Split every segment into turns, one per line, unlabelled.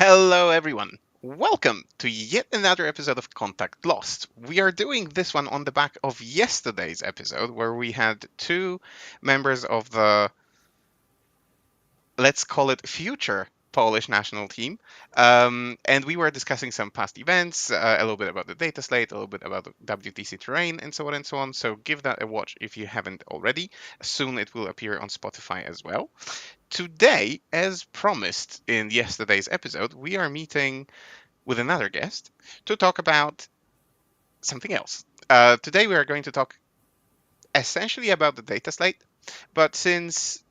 Hello, everyone. Welcome to yet another episode of Contact Lost. We are doing this one on the back of yesterday's episode, where we had two members of the, let's call it, future Polish national team. And we were discussing some past events, a little bit about the data slate, a little bit about the WTC terrain, and so on and so on. So give that a watch if you haven't already. Soon it will appear on Spotify as well. Today, as promised in yesterday's episode, we are meeting with another guest to talk about something else. Today, we are going to talk essentially about the data slate, but since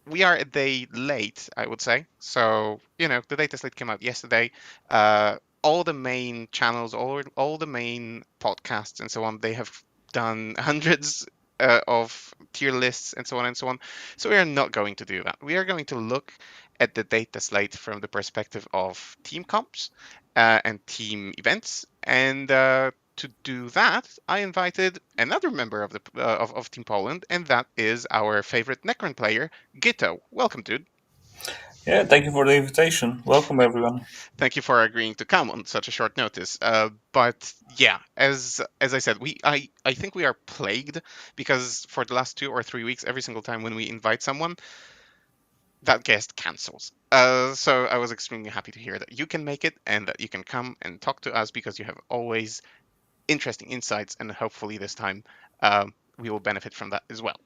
we are a day late, I would say, so the data slate came out yesterday. All the main channels, all the main podcasts, and so on, they have done hundreds of tier lists and so on and so on. So we are not going to do that. We are going to look at the data slate from the perspective of team comps and team events. And to do that, I invited another member of the of Team Poland, and that is our favorite Necron player, Gyto. Welcome, dude.
Yeah, thank you for the invitation. Welcome, everyone.
Thank you for agreeing to come on such a short notice. But yeah, as I said, I think we are plagued because for the last 2 or 3 weeks, every single time when we invite someone, that guest cancels. So I was extremely happy to hear that you can make it and that you can come and talk to us because you have always interesting insights, and hopefully this time we will benefit from that as well.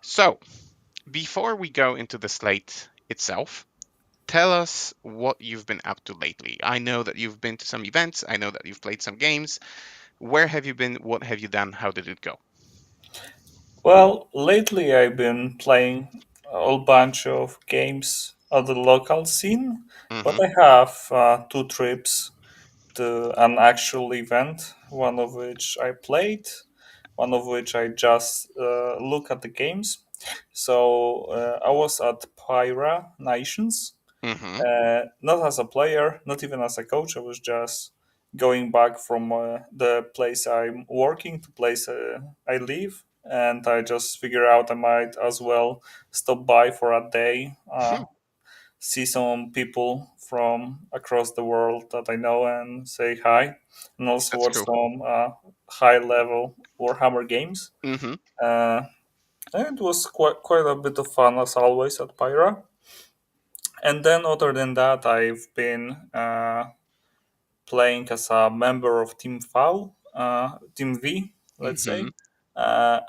So before we go into the slate itself, tell us what you've been up to lately. I know that you've been to some events. I know that you've played some games. Where have you been? What have you done? How did it go?
Well, lately I've been playing a whole bunch of games on the local scene, but
Mm-hmm.
I have two trips to an actual event, one of which I played, one of which I just look at the games. So I was at Pyra Nations,
Mm-hmm.
not as a player, not even as a coach. I was just going back from the place I'm working to place I live, and I just figure out I might as well stop by for a day, see some people from across the world that I know, and say hi, and also
That's
watch
cool.
some high level Warhammer games.
Mm-hmm.
Uh, and it was quite a bit of fun as always at Pyra. And then, other than that, I've been playing as a member of Team V, let's
Mm-hmm.
say,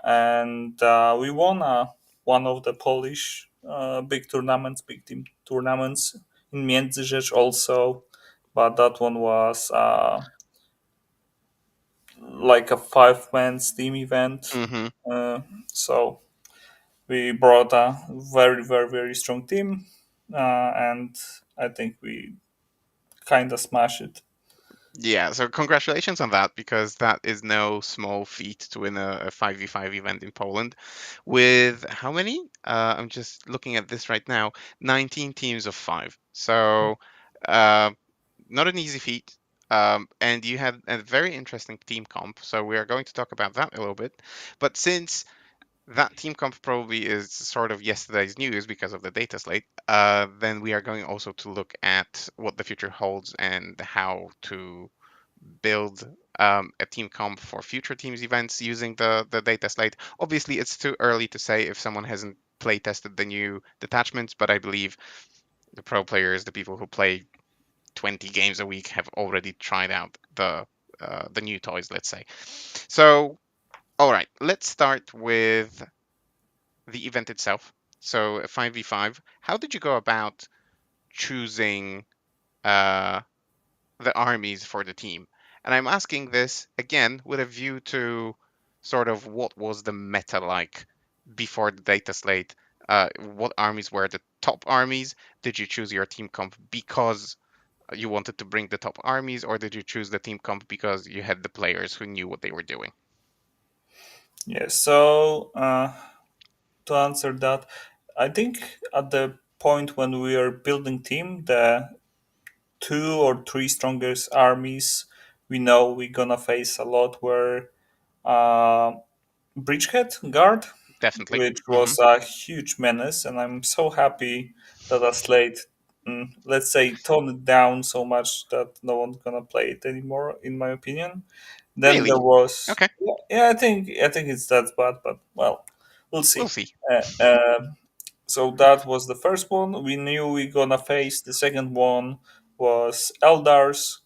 and we won one of the Polish big team tournaments in Międzyrzecz also, but that one was like a 5 man team event.
Mm-hmm.
Uh, so we brought a very, very, very strong team, and I think we kind of smashed it.
Yeah, so congratulations on that because that is no small feat to win a 5v5 event in Poland with how many? I'm just looking at this right now, 19 teams of 5. So, uh, not an easy feat. And you had a very interesting team comp, so we are going to talk about that a little bit. But since that team comp probably is sort of yesterday's news because of the data slate, then we are going also to look at what the future holds and how to build a team comp for future teams events using the data slate. Obviously, it's too early to say if someone hasn't play tested the new detachments, but I believe the pro players, the people who play 20 games a week, have already tried out the new toys, let's say. So, all right, let's start with the event itself. So, 5v5. How did you go about choosing uh, the armies for the team? And I'm asking this again with a view to sort of what was the meta like before the data slate. What armies were the top armies? Did you choose your team comp because you wanted to bring the top armies, or did you choose the team comp because you had the players who knew what they were doing?
Yeah, so to answer that, I think at the point when we are building team, the 2 or 3 strongest armies we know we're gonna face a lot were uh, Bridgehead Guard,
Definitely.
which
Hmm.
was a huge menace, and I'm so happy that a slate let's say, tone it down so much that no one's gonna play it anymore, in my opinion. Then there
Really?
was,
Okay,
yeah, I think it's that bad, but well, we'll
we'll
see.
see.
Uh, so that was the first one. We knew we gonna face. The second one was Eldars,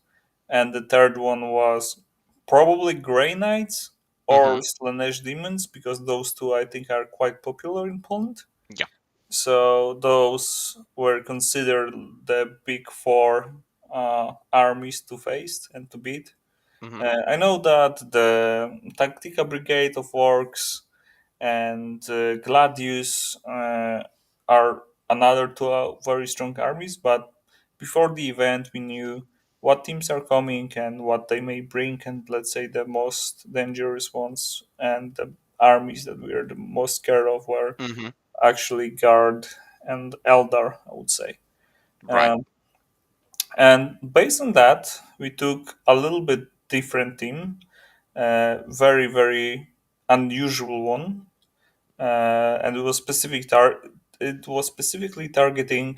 and the third one was probably Grey Knights or
Mm-hmm.
Slanesh Demons, because those two I think are quite popular in Poland.
Yeah.
So those were considered the big four armies to face and to beat.
Mm-hmm.
I know that the Tactica Brigade of Orcs and Gladius are another two very strong armies, but before the event, we knew what teams are coming and what they may bring, and let's say the most dangerous ones and the armies that we are the most scared of were
Mm-hmm.
actually Guard and Eldar, I would say.
Right.
Um, and based on that, we took a little bit different team, very, very unusual one, and it was specifically targeting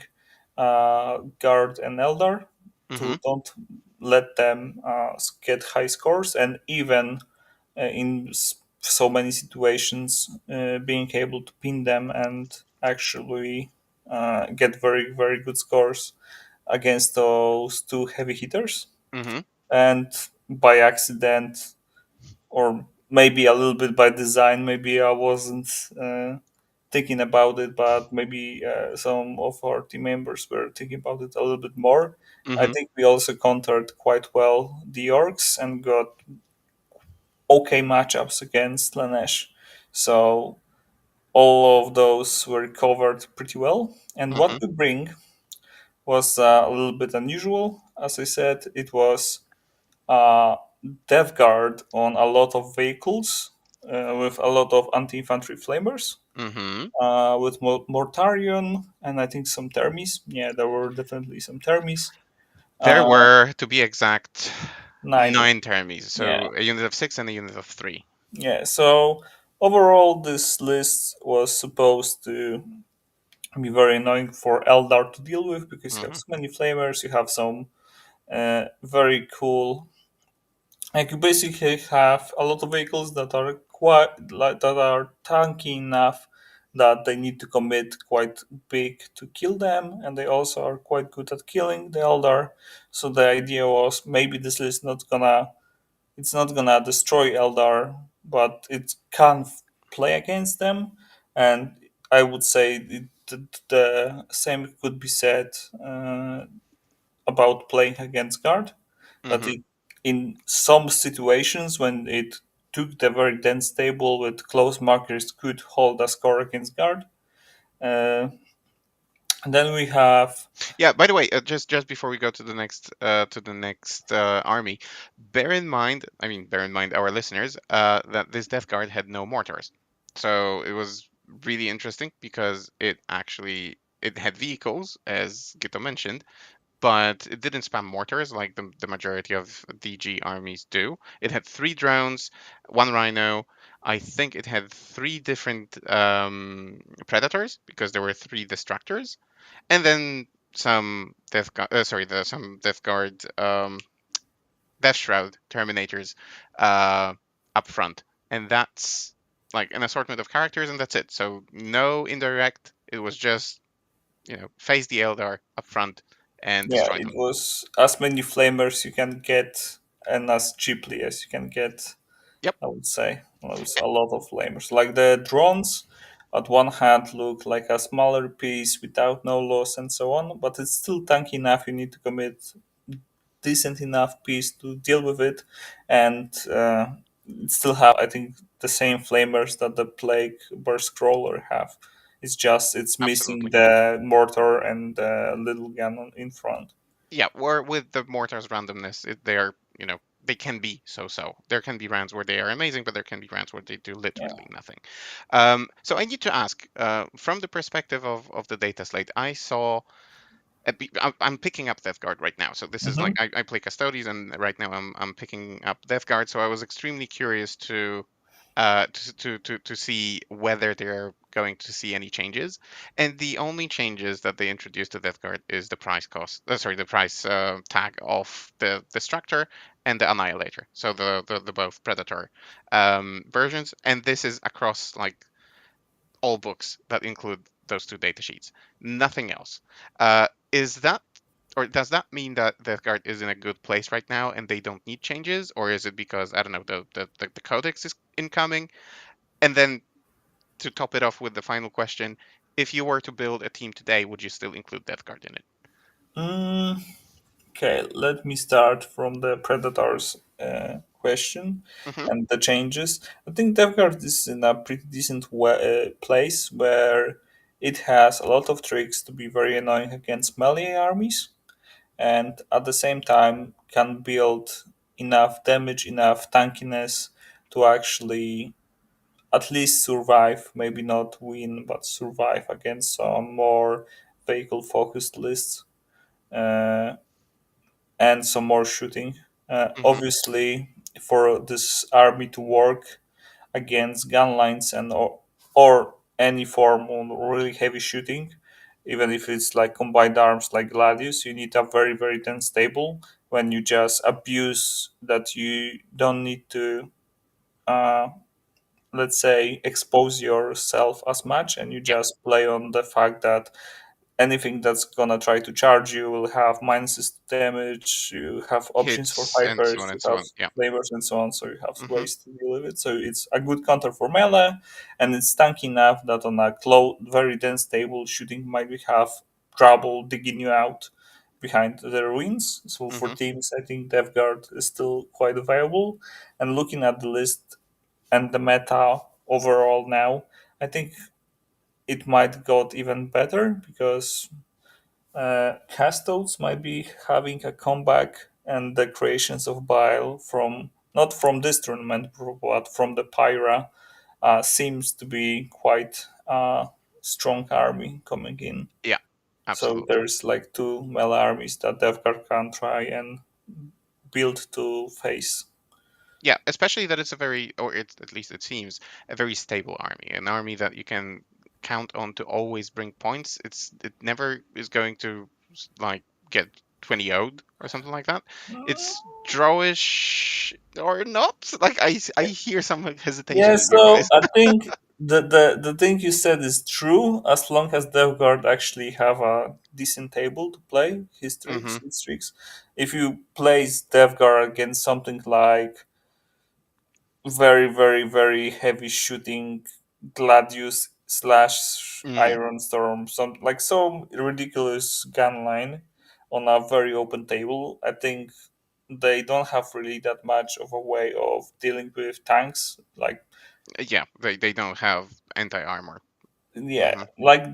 Guard and Eldar
Mm-hmm.
to don't let them get high scores, and even in so many situations, being able to pin them and actually get very, very good scores against those two heavy hitters.
Mm-hmm.
And by accident, or maybe a little bit by design, maybe I wasn't thinking about it, but maybe some of our team members were thinking about it a little bit more. I
Mm-hmm.
think we also countered quite well the orcs and got okay matchups against Lanesh. So all of those were covered pretty well. And what
Mm-hmm.
we bring was a little bit unusual. As I said, it was uh, Death Guard on a lot of vehicles with a lot of anti-infantry flamers.
Mm-hmm.
With Mortarion and I think some Thermis. Yeah, there were definitely some Thermis.
There
Uh,
were, to be exact,
9.
9 termies.
Yeah,
So a unit of 6 and a unit of 3.
yeah. So overall, this list was supposed to be very annoying for Eldar to deal with because you have
Mm-hmm.
so many flavors. You have some very cool. Like you basically have a lot of vehicles that are quite like that are tanky enough that they need to commit quite big to kill them, and they also are quite good at killing the Eldar. So the idea was maybe this is not gonna it's not gonna destroy Eldar, but it can play against them. And I would say the same could be said about playing against Guard. That
Mm-hmm.
it, in some situations when it took the very dense table with close markers could hold a score against Guard. Uh, and then we have
Yeah. By the way, just before we go to the next army, bear in mind, our listeners, that this Death Guard had no mortars. So it was really interesting because it had vehicles, as Gito mentioned, but it didn't spam mortars like the majority of DG armies do. It had 3 drones, 1 rhino. I think it had 3 different predators because there were 3 destructors, and then some some Death Guard, Death Shroud Terminators uh, up front, and that's like an assortment of characters, and that's it. So no indirect. It was just face the Eldar up front and
yeah,
destroy
it
them.
was as many flamers you can get and as cheaply as you can get.
Yep,
I would say it was a lot of flamers. Like the drones, at one hand look like a smaller piece without no loss and so on, but it's still tanky enough. You need to commit decent enough piece to deal with it, and it still have I think the same flamers that the plague burst crawler have. It's just it's missing
absolutely.
the mortar and the little gun in front.
Yeah, or with the mortar's randomness, they are, they can be so-so. There can be rounds where they are amazing, but there can be rounds where they do
Yeah.
literally nothing. So I need to ask, from the perspective of the data slate, I saw. I'm picking up Death Guard right now. So this is like I play Custodes, and right now I'm picking up Death Guard. So I was extremely curious to to see whether they're going to see any changes. And the only changes that they introduced to Death Guard is the price cost, sorry, the price tag of the Destructor and the Annihilator. So the both Predator versions, and this is across like all books that include those two data sheets. Nothing else. Is that or does that mean that Death Guard is in a good place right now and they don't need changes, or is it because I don't know the codex is incoming? And then to top it off with the final question, if you were to build a team today, would you still include Death Guard in it?
Mm, okay, let me start from the Predators question
Hmm.
and the changes. I think DevGuard is in a pretty decent place where it has a lot of tricks to be very annoying against melee armies, and at the same time can build enough damage, enough tankiness to actually at least survive, maybe not win, but survive against some more vehicle focused lists. Uh, and some more shooting.
Hmm.
Obviously, for this army to work against gun lines or any form of really heavy shooting, even if it's like combined arms like Gladius, you need a very very dense table. When you just abuse that, you don't need to. Let's say expose yourself as much, and you
Yeah,
just play on the fact that anything that's gonna try to charge you will have minuses to damage. You have options for
hits and so on
fighters, you
and so
have
on. Yeah.
flavors and so on, so you have
Hmm.
ways to deal with it. So it's a good counter for melee, and it's tanky enough that on a very dense table, shooting might have trouble digging you out behind the ruins. So for
Hmm.
teams, I think Death Guard is still quite viable. And looking at the list and the meta overall now, I think it might got even better because Castodes might be having a comeback, and the creations of Bile from not from this tournament but from the Pyra seems to be quite a strong army coming in.
Yeah,
So
absolutely.
there's like two melee armies that Devgar can try and build to face.
Yeah, especially that it's a very, or it's at least it seems a very stable army, an army that you can count on to always bring points. It never is going to like get 20 owed or something like that. It's drawish or not. Like I hear some
Yeah,
hesitation in your
so
voice.
I think the thing you said is true as long as DevGuard actually have a decent table to play his tricks,
Hmm.
his tricks. If you place DevGuard against something like very, very, very heavy shooting Gladius slash
Mm.
Iron Storm, some ridiculous gun line on a very open table, I think they don't have really that much of a way of dealing with tanks. Like
Yeah, they don't have anti armor.
yeah,
Hmm.
like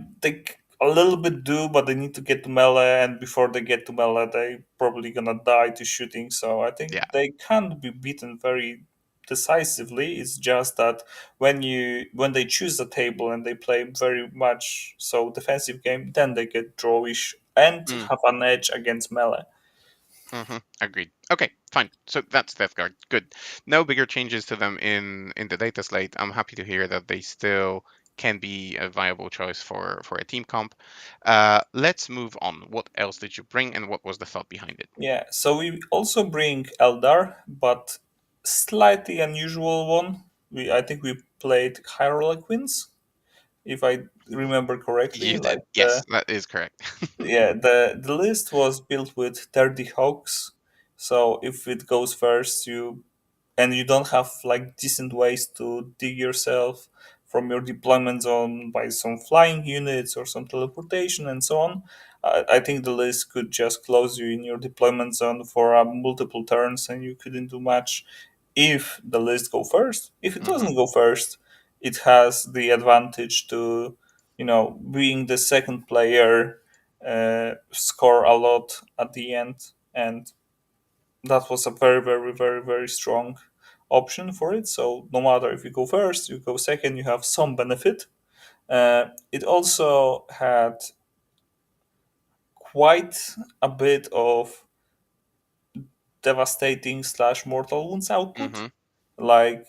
a little bit do, but they need to get to melee, and before they get to melee, they probably gonna die to shooting. So I think
Yeah.
they can't be beaten very decisively. It's just that when they choose the table and they play very much so defensive game, then they get drawish and
Mm.
have an edge against melee.
Hmm. Agreed. Okay, fine. So that's Death Guard. Good. No bigger changes to them in the data slate. I'm happy to hear that they still can be a viable choice for a team comp. Let's move on. What else did you bring, and what was the thought behind it?
Yeah, so we also bring Eldar, but slightly unusual one. I think we played Hierarchwins, if I remember correctly.
You did.
Like
Yes, that is correct.
the list was built with 30 hawks. So if it goes first, you don't have like decent ways to dig yourself from your deployment zone by some flying units or some teleportation and so on. I think the list could just close you in your deployment zone for multiple turns, and you couldn't do much if the list go first. If it
Hmm.
doesn't go first, it has the advantage to, being the second player, score a lot at the end, and that was a very, very, very, very strong option for it. So no matter if you go first, you go second, you have some benefit. It also had quite a bit of devastating slash mortal wounds output.
Hmm.
Like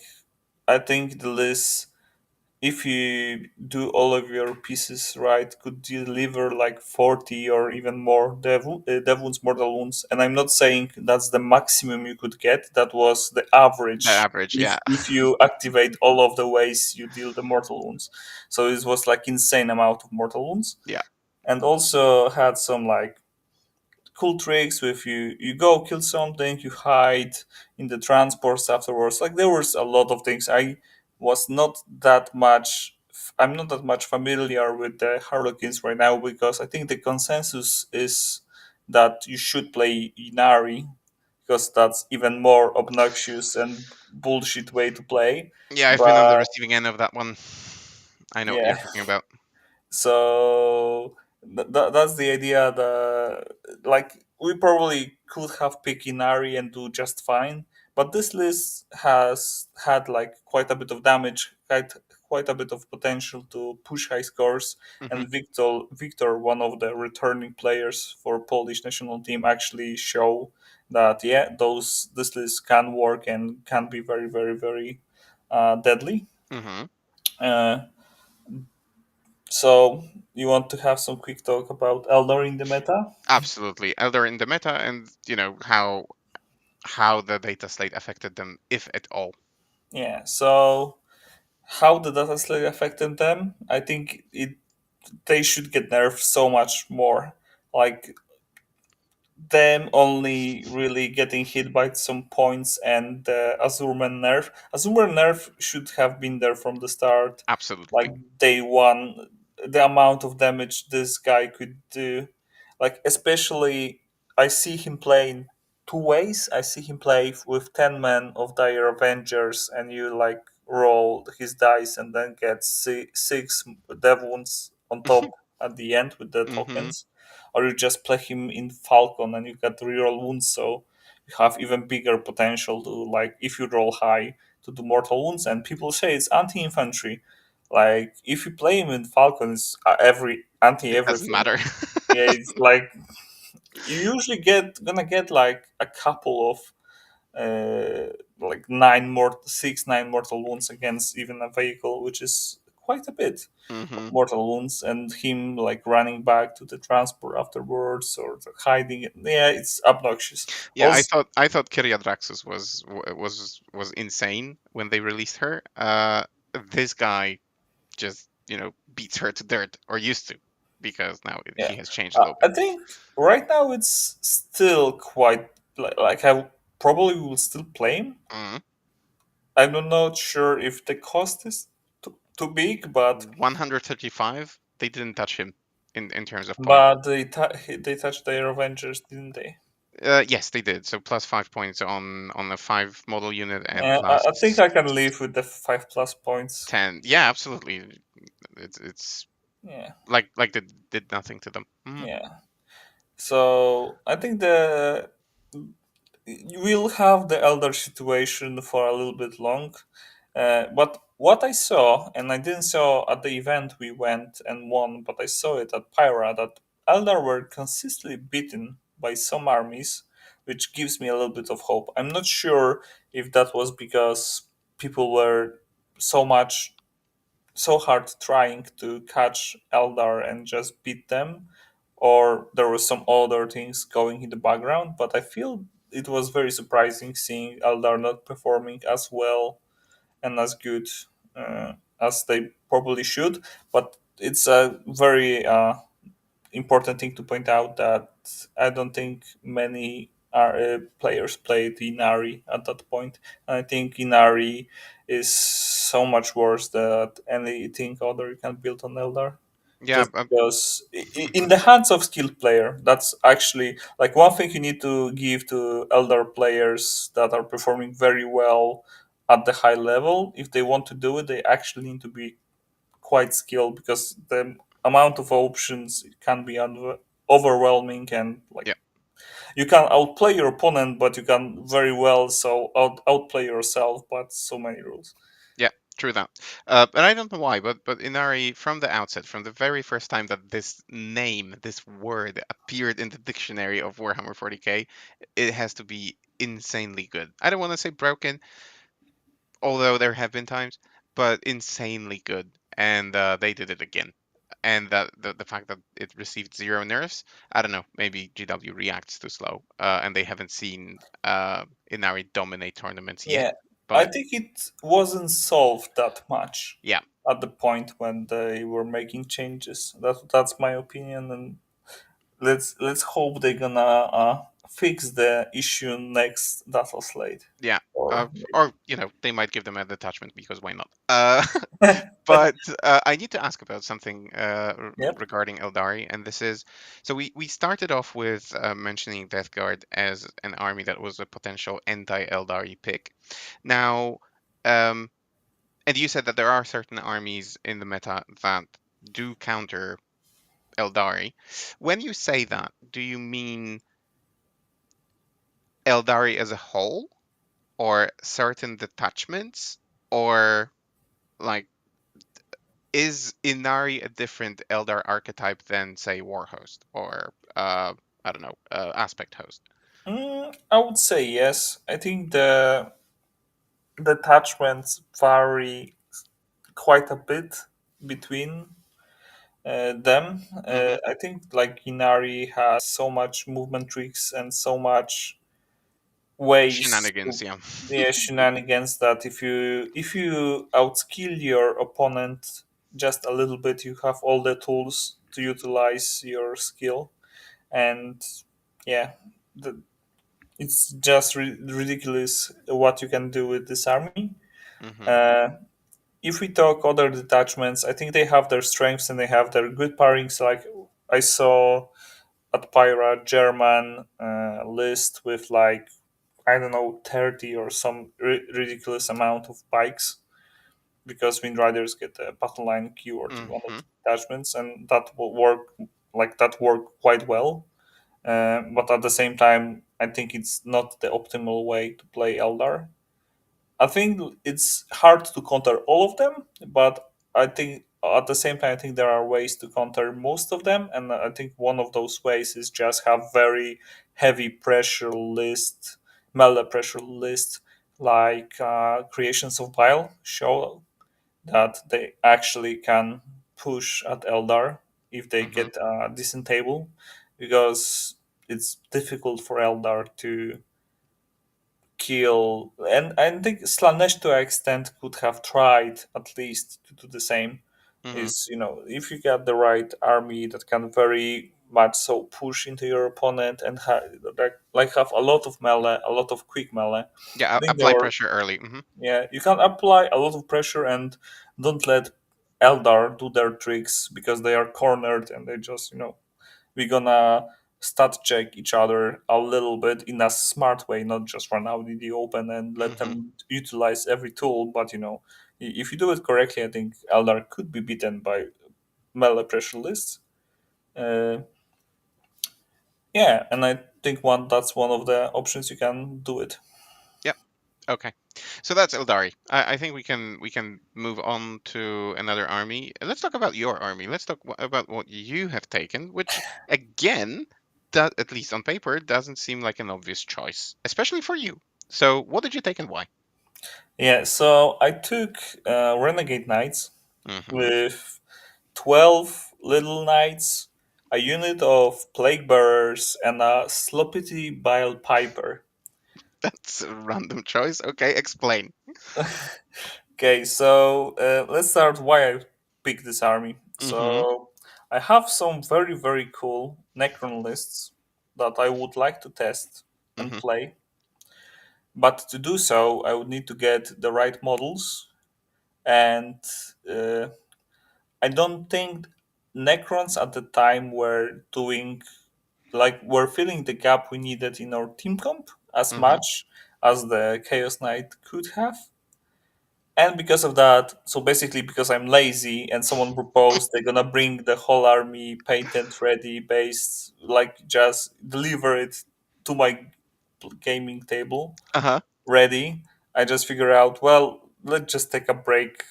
I think the list, if you do all of your pieces right, could deliver like 40 or even more dev wounds, mortal wounds. And I'm not saying that's the maximum you could get. That was the
The
average.
average,
If
yeah.
if you activate all of the ways you deal the mortal wounds, so it was like insane amount of mortal wounds,
Yeah.
and also had some like cool tricks with you go kill something, you hide in the transports afterwards. Like there was a lot of things. Was not that much I'm not that much familiar with the harlequins right now, because I think the consensus is that you should play inari, because that's even more obnoxious and bullshit way to play.
Yeah, I've been on the
But
receiving end of that one. I know what you're
yeah,
talking about.
so that's the idea. Like we probably could have picked Inari and do just fine, but this list has had like quite a bit of damage, quite a bit of potential to push high scores.
Hmm.
And Victor, one of the returning players for Polish national team, actually show that yeah, those this list can work and can be very, very, very deadly.
Hmm.
Uh, so you want to have some quick talk about Eldar in the meta?
Absolutely. Eldar in the meta, and how the data slate affected them, if at all.
Yeah. So how the data slate affected them? I think it they should get nerfed so much more. Like them only really getting hit by some points, and the Azurman nerf. Azurman nerf should have been there from the start, like
Absolutely.
day one. The amount of damage this guy could do, like especially, I see him play in two ways. I see him play with 10 men of dire Avengers, and you like roll his dice and then get six dev wounds on top at the end with the
Hmm.
tokens, or you just play him in Falcon and you get reroll wounds, so you have even bigger potential to, like, if you roll high, to do mortal wounds. And people say it's anti-infantry. Like if you play him in Falcon, it's every anti
It doesn't
everything.
matter.
Yeah, it's like you usually get like a couple of like nine mortal wounds against even a vehicle, which is quite a bit of
Hmm.
mortal wounds, and him like running back to the transport afterwards or hiding it. Yeah, it's obnoxious.
Yeah, I
Also,
thought I thought Kyria Draxus was insane when they released her. This guy just beats her to dirt, or used to, because now
yeah,
he has changed a little
I
bit.
think right now it's still quite like I probably will still play him.
Mm.
I'm not sure if the cost is too big,
135. They didn't touch him in terms of points.
but they touched their Avengers, didn't they?
Yes, they did. So plus 5 points on a 5 model unit, and
I think
plus
I can live with the 5+ points.
10. Yeah, absolutely. It's
Yeah,
like they did nothing to them. Mhm.
yeah. So I think the we'll have the elder situation for a little bit long. But what I saw, and I didn't saw at the event we went and won, but I saw it at Pyra, that Eldar were consistently beaten by some armies, which gives me a little bit of hope. I'm not sure if that was because people were so much so hard trying to catch Eldar and just beat them, or there was some other things going in the background. But I feel it was very surprising seeing Eldar not performing as well and as good as they probably should. But it's a very important thing to point out that I don't think many players played Inari at that point. And I think Inari is so much worse than anything other you can build on Eldar.
Yeah,
Just because in the hands of skilled player, that's actually like one thing you need to give to Eldar players that are performing very well at the high level. If they want to do it, they actually need to be quite skilled, because the amount of options can be overwhelming, and like
yeah,
you can outplay your opponent, but you can very well so outplay yourself, but so many rules.
yeah. True that. And I don't know why, but Inari, from the outset, from the very first time that this name, this word appeared in the dictionary of Warhammer 40k, it has to be insanely good. I don't want to say broken, although there have been times, but insanely good. And they did it again. And that the fact that it received zero nerfs, I don't know, maybe GW reacts too slow, and they haven't seen Inari dominate tournaments yet.
Yeah, I
But
think it wasn't solved that much
yeah,
at the point when they were making changes. That's my opinion, and let's hope they're gonna fix the issue next data slate.
yeah.
Or
Or they might give them a detachment because why not? But I need to ask about something
yep.
regarding Eldari, and this is so we started off with mentioning Death Guard as an army that was a potential anti-Eldari pick. Now, um, and you said that there are certain armies in the meta that do counter Eldari. When you say that, do you mean Eldari as a whole, or certain detachments, or like is Inari a different Eldar archetype than, say, Warhost or I don't know, Aspect Host?
I would say yes. I think the attachments vary quite a bit between them.
Hmm.
I think like Inari has so much movement tricks and so much ways to
Shenanigans, yeah.
the shenanigans that if you outskill your opponent just a little bit, you have all the tools to utilize your skill. And yeah, the, it's just ridiculous what you can do with this army.
Hmm.
Uh, if we talk other detachments, I think they have their strengths and they have their good pairings. Like I saw at Pyra German list with like I don't know 30 or some ridiculous amount of bikes because Wind Riders get a battle line keyword in one of
Hmm.
the detachments, and that will work like that work quite well. But at the same time, I think it's not the optimal way to play Eldar. I think it's hard to counter all of them, but I think at the same time, I think there are ways to counter most of them, and I think one of those ways is just have very heavy pressure list, melee pressure list, like Creations of Bile show that they actually can push at Eldar if they
Hmm.
get a decent table, because it's difficult for Eldar to kill. And I think Slanesh to an extent could have tried at least to do the same.
Hmm.
Is if you get the right army that can very much so push into your opponent and like have a lot of melee, a lot of quick melee.
Yeah,
I think there
apply
were
pressure early. Hmm.
yeah, you can apply a lot of pressure and don't let Eldar do their tricks because they are cornered and they just we're gonna stat check each other a little bit in a smart way, not just run out in the open and let
Hmm.
them utilize every tool. But if you do it correctly, I think Eldar could be beaten by melee pressure lists. Uh, yeah, and I think that's one of the options you can do it.
Yep. Okay. So that's Eldari. I think we can move on to another army. Let's talk about your army. Let's talk about what you have taken, which again, that at least on paper doesn't seem like an obvious choice, especially for you. So what did you take and why?
Yeah, so I took Renegade Knights
Hmm.
with 12 little knights, a unit of plague bearers, and a sloppity bile piper.
That's a random choice. Okay, explain.
Okay, so let's start why I picked this army.
Hmm.
So I have some very, very cool Necron lists that I would like to test and
Hmm.
play. But to do so, I would need to get the right models. And uh, I don't think Necrons at the time were doing like were filling the gap we needed in our team comp as
Hmm.
much as the Chaos Knight could have. And because of that, so basically because I'm lazy and someone proposed they're gonna bring the whole army patent ready based, like just deliver it to my gaming table
Uh-huh.
ready, I just figure out, well, let's just take a break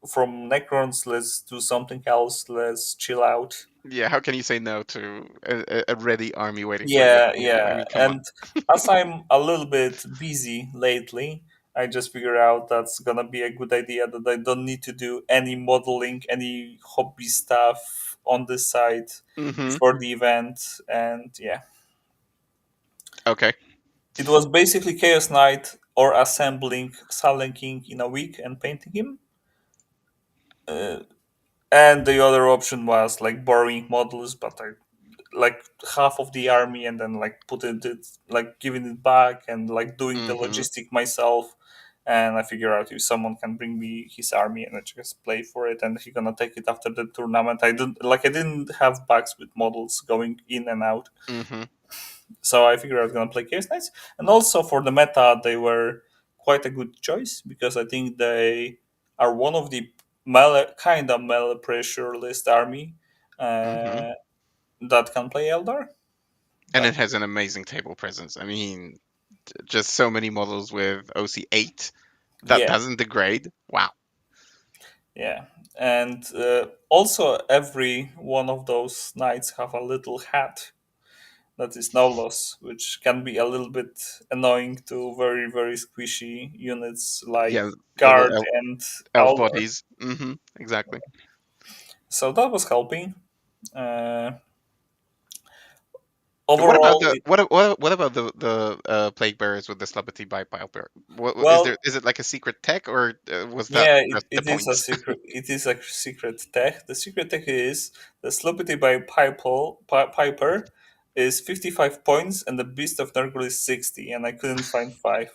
from Necrons, let's do something else, let's chill out.
Yeah, how can you say no to a ready army waiting for you at
Yeah,
home? I
yeah.
mean, come on.
And as I'm a little bit busy lately, I just figure out that's gonna be a good idea, that I don't need to do any modeling, any hobby stuff on the side
Mm-hmm.
for the event. And yeah,
Okay.
it was basically Chaos Knight or assembling Silent King in a week and painting him. Uh, and the other option was like borrowing models, but I like half of the army and then like like giving it back and like doing the
Mm-hmm.
logistic myself. And I figure out if someone can bring me his army and I just play for it, and he gonna take it after the tournament. I didn't have bags with models going in and out,
Mm-hmm.
so I figured I was gonna play Chaos Knights. And also for the meta, they were quite a good choice because I think they are one of the kind of melee pressure list army
Mm-hmm.
uh, that can play Eldar.
And
That
it has an amazing table presence. I mean, just so many models with OC8 that
Yeah,
doesn't degrade. Wow.
yeah, and also every one of those knights have a little hat that is no loss, which can be a little bit annoying to very squishy units like
Yeah, little
guard and
elf
Eldar.
bodies. Mm-hmm. Exactly.
So that was helping. Uh,
What about
overall,
the what about the plague bearers with the celebrity by Piper? Is
well,
there, is it like a secret tech, or was that
yeah,
just the
it is a
points?
secret. It is a secret tech. The secret tech is the Slopity by Piper is 55 points, and the Beast of Nurgle is 60, and I couldn't find five.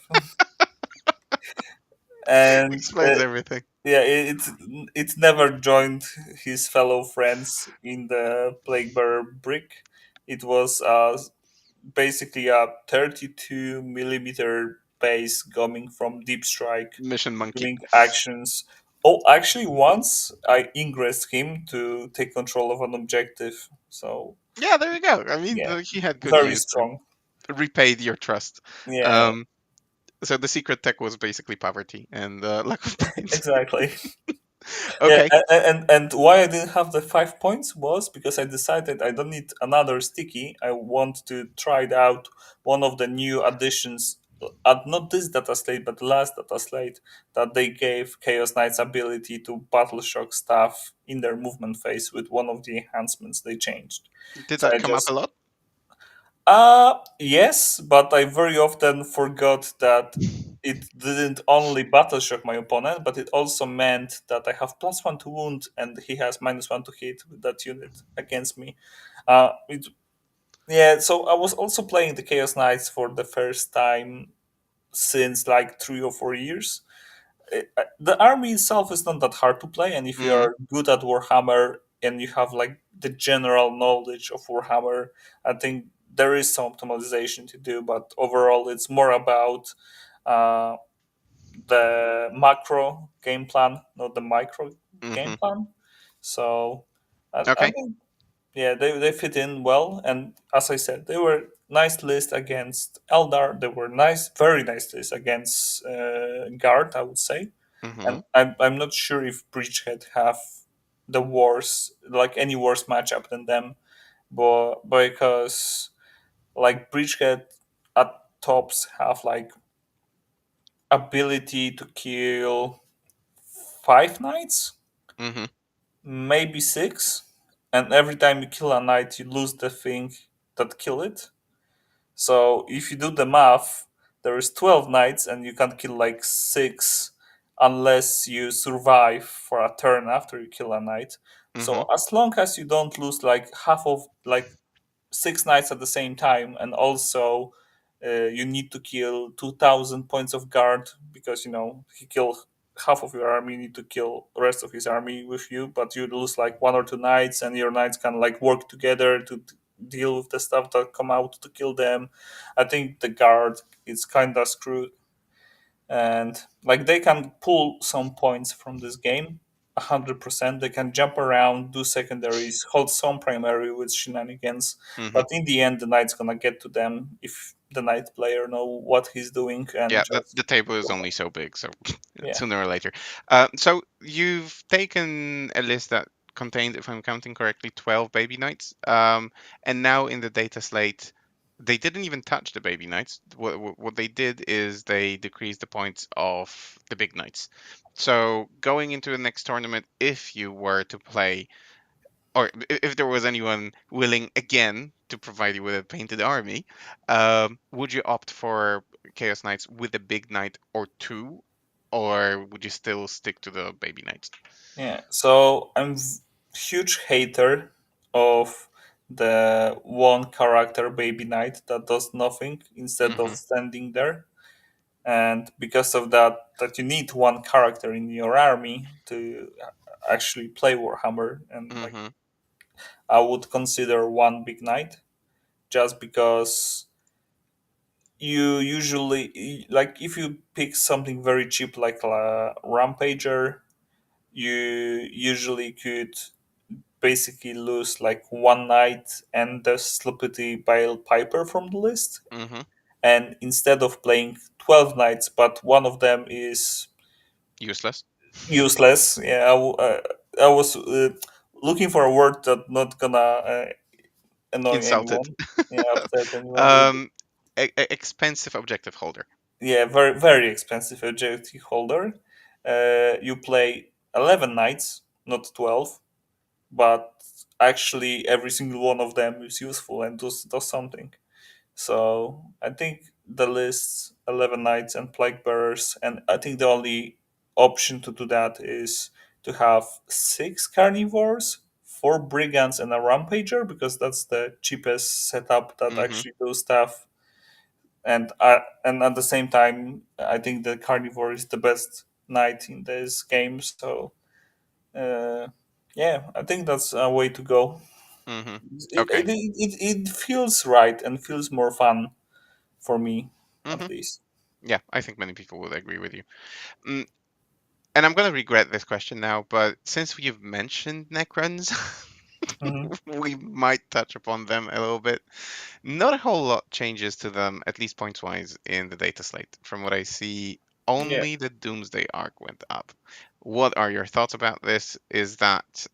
And
Explains everything.
yeah, it never joined his fellow friends in the Plague Bearer brick. It was basically a 32 millimeter base coming from Deep Strike,
Mission monkey.
doing actions. Oh, actually, once I ingressed him to take control of an objective. So
Yeah, there you go. I mean,
yeah,
he had good
very
use and
strong.
repaid your trust.
Yeah,
Um, so the secret tech was basically poverty and lack of points.
exactly. Yeah,
Okay.
and why I didn't have the 5 points was because I decided I don't need another sticky. I want to try it out one of the new additions. Not this data slate, but the last data slate that they gave Chaos Knight's ability to battle shock stuff in their movement phase with one of the enhancements they changed.
Did
So
that
I
come up a
just
lot?
yes, but I very often forgot that it didn't only battle shock my opponent, but it also meant that I have +1 to wound and he has -1 to hit with that unit against me. It, yeah, so I was also playing the Chaos Knights for the first time since like 3 or 4 years. The army itself is not that hard to play, and if you
Mm,
are good at Warhammer and you have like the general knowledge of Warhammer, I think there is some optimization to do. But overall, it's more about uh, the macro game plan, not the micro game
hmm.
plan. So I
Okay.
think yeah, they fit in well, and as I said, they were nice list against Eldar. They were nice, very nice list against Guard, I would say.
Hmm.
And I'm not sure if Bridgehead have the worst, like any worse matchup than them, but because like Bridgehead at tops have like ability to kill 5 knights,
Hmm.
maybe six, and every time you kill a knight, you lose the thing that kill it. So if you do the math, there is 12 knights and you can kill like six unless you survive for a turn after you kill a knight.
Hmm.
So as long as you don't lose like half of like 6 knights at the same time, and also you need to kill 2,000 points of guard because he killed half of your army. You need to kill the rest of his army with you, but you lose like 1 or 2 knights, and your knights can like work together to deal with the stuff that come out to kill them. I think the guard is kind of screwed, and like they can pull some points from this game 100%. They can jump around, do secondaries, hold some primary with shenanigans,
Hmm.
but in the end the knight's gonna get to them if the knight player know what he's doing and
Yeah,
just
the table is only so big, so
yeah.
sooner or later. So you've taken a list that contained, if I'm counting correctly, 12 baby knights. And now in the data slate, they didn't even touch the baby knights. What they did is they decreased the points of the big knights. So going into the next tournament, if you were to play, or if there was anyone willing again to provide you with a painted army, would you opt for Chaos Knights with a big knight or two, or would you still stick to the baby knights?
Yeah, so huge hater of the one character baby knight that does nothing instead of
Mm-hmm.
standing there. And because of that you need one character in your army to actually play Warhammer, and like
Mm-hmm.
I would consider one big knight just because you usually like if you pick something very cheap like a rampager, you usually could basically lose like one knight and the Sleepy Bile Piper from the list.
Mm-hmm.
And instead of playing 12 knights, but one of them is
Useless.
useless. Yeah, I was looking for a word that not gonna annoy
Insulted.
anyone. Yeah, upset anyone with.
um, Expensive objective holder.
Yeah, very very expensive objective holder. You play 11 knights, not 12, but actually every single one of them is useful and does something. So I think the list 11 knights and plague bearers, and I think the only option to do that is to have six carnivores, four brigands, and a rampager because that's the cheapest setup that
Mm-hmm.
actually do stuff. And at the same time, I think the carnivore is the best knight in this game. So uh, yeah, I think that's a way to go.
Mm-hmm.
It,
Okay.
it, it feels right and feels more fun for me
Mm-hmm.
at least.
Yeah, I think many people would agree with you. Mm, and I'm gonna regret this question now, but since you've mentioned Necrons,
Hmm.
we might touch upon them a little bit. Not a whole lot changes to them, at least points wise, in the data slate. From what I see,
Yeah.
only the Doomsday arc went up. What are your thoughts about this? Is that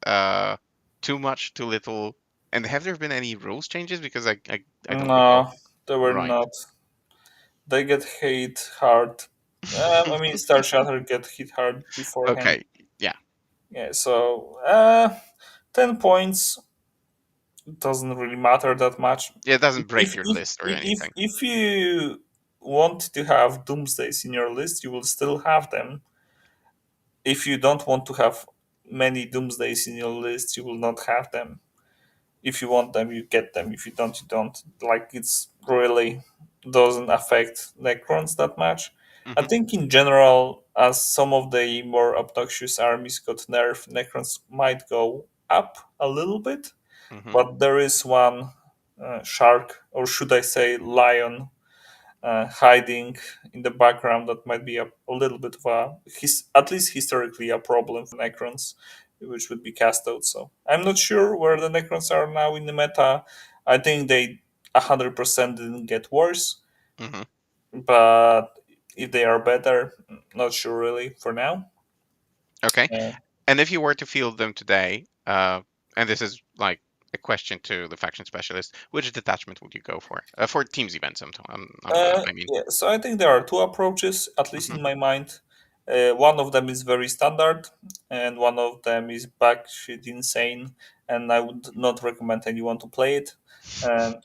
too much, too little? And have there been any rules changes? Because I don't recall.
No, they were
Right.
not. They get hit hard. I mean, Star Shatter get hit hard beforehand.
Okay. Yeah.
Yeah, so 10 points doesn't really matter that much.
Yeah, it doesn't break
If
your
if
list or
if
anything.
if you want to have Doomsdays in your list, you will still have them. If you don't want to have many Doomsdays in your list, you will not have them. If you want them, you get them. If you don't, you don't. Like it's really doesn't affect Necrons that much. I
Hmm.
think in general, as some of the more obnoxious armies got nerfed, Necrons might go up a little bit.
Hmm.
But there is one shark, or should I say lion, hiding in the background that might be a little bit of at least historically, a problem for Necrons, which would be cast out. So I'm not sure where the Necrons are now in the meta. I think they 100% didn't get worse,
Hmm.
but if they are better, not sure really for now.
Okay.
Uh,
And if you were to field them today, and this is like a question to the faction specialist, which detachment would you go for teams events? I mean.
yeah, so I think there are two approaches, at least
Hmm.
in my mind. One of them is very standard, and one of them is batshit insane, and I would not recommend anyone to play it.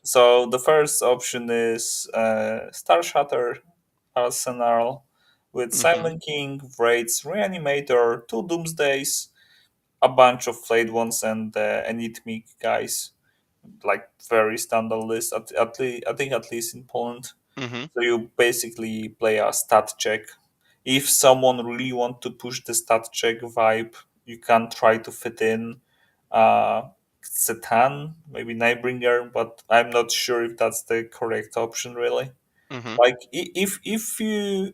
So the first option is Star Shatter Arsenal with
Hmm.
Silent King, Wraiths, Reanimator, two Doomsdays, a bunch of Flayed Ones, and Enigmic guys. Like very standard list, at least, I think at least in Poland.
Hmm.
So you basically play a stat check. If someone really want to push the stat check vibe, you can try to fit in Setan, maybe Nightbringer, but I'm not sure if that's the correct option really.
Hmm.
Like if you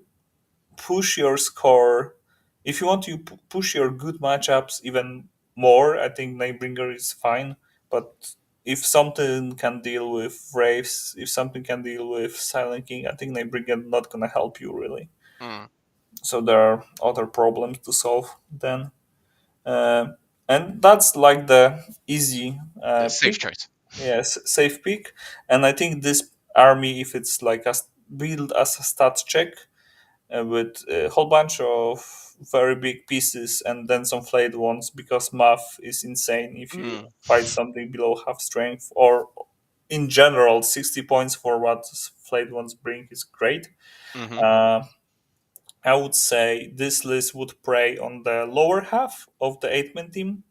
push your score, if you want to push your good matchups even more, I think Nightbringer is fine. But if something can deal with Wraiths, if something can deal with Silent King, I think Nightbringer not gonna help you really.
Mm.
So there are other problems to solve then. Uh, and that's like the easy
Safe
pick.
choice.
Yes, safe pick. And I think this army if it's like built as a stat check with a whole bunch of very big pieces and then some flayed ones, because math is insane if you
Mm.
fight something below half strength, or in general 60 points for what flayed ones bring is great.
Mm-hmm.
uh, I would say this list would prey on the lower half of the 8-man team,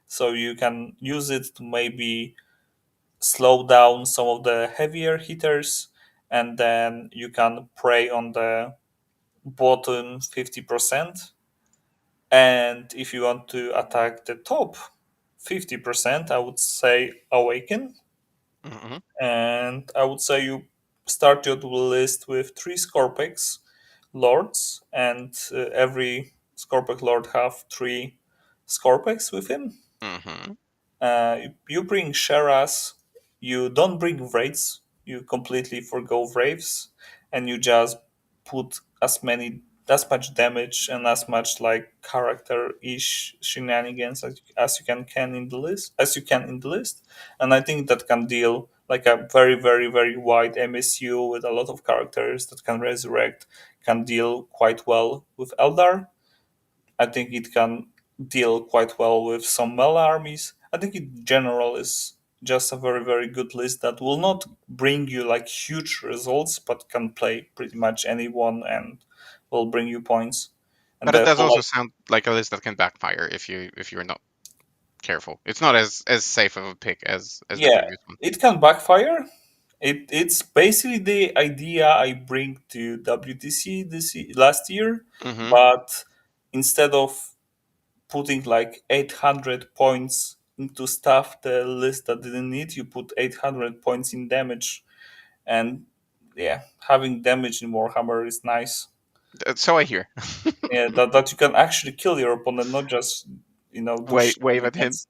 so you can use it to maybe slow down some of the heavier hitters, and then you can prey on the bottom 50%. And if you want to attack the top 50%, I would say Awaken.
Mm-hmm.
And I would say you start your list with three Scorpex lords, and every Scorpex lord have three Scorpex with him.
Mm-hmm.
You bring Sheras, you don't bring Wraiths, you completely forgo Wraiths, and you just put as much damage and as much like character-ish shenanigans as you can in the list, and I think that can deal like a very very very wide MSU with a lot of characters that can resurrect, can deal quite well with Eldar. I think it can deal quite well with some melee armies. I think in general is just a very very good list that will not bring you like huge results, but can play pretty much anyone and will bring you points. And
But it
the
does
whole
also sound like a list that can backfire if you're not careful. It's not as safe of a pick as the
yeah,
previous one.
it can backfire. It's basically the idea I bring to WTC last year,
Mm-hmm.
but instead of putting like 800 points into stuff the list that didn't need, you put 800 points in damage. And yeah, having damage in Warhammer is nice.
So I hear.
Yeah, that you can actually kill your opponent, not just do
Wave at him.
shenanigans.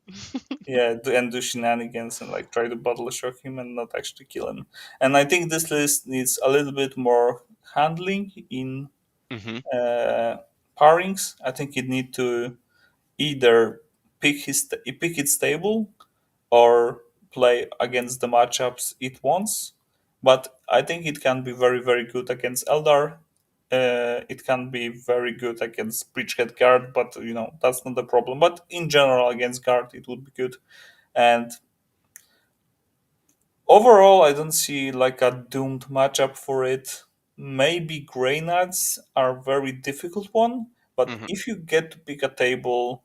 Yeah, do shenanigans and like try to bottle shock him and not actually kill him. And I think this list needs a little bit more handling in
Mm-hmm.
uh, pairings. I think it need to either pick its table or play against the matchups it wants. But I think it can be very very good against Eldar. It can be very good against Bridgehead Guard, but that's not the problem. But in general, against Guard, it would be good. And overall, I don't see like a doomed matchup for it. Maybe Grey Knights are a very difficult one, but
Mm-hmm.
if you get to pick a table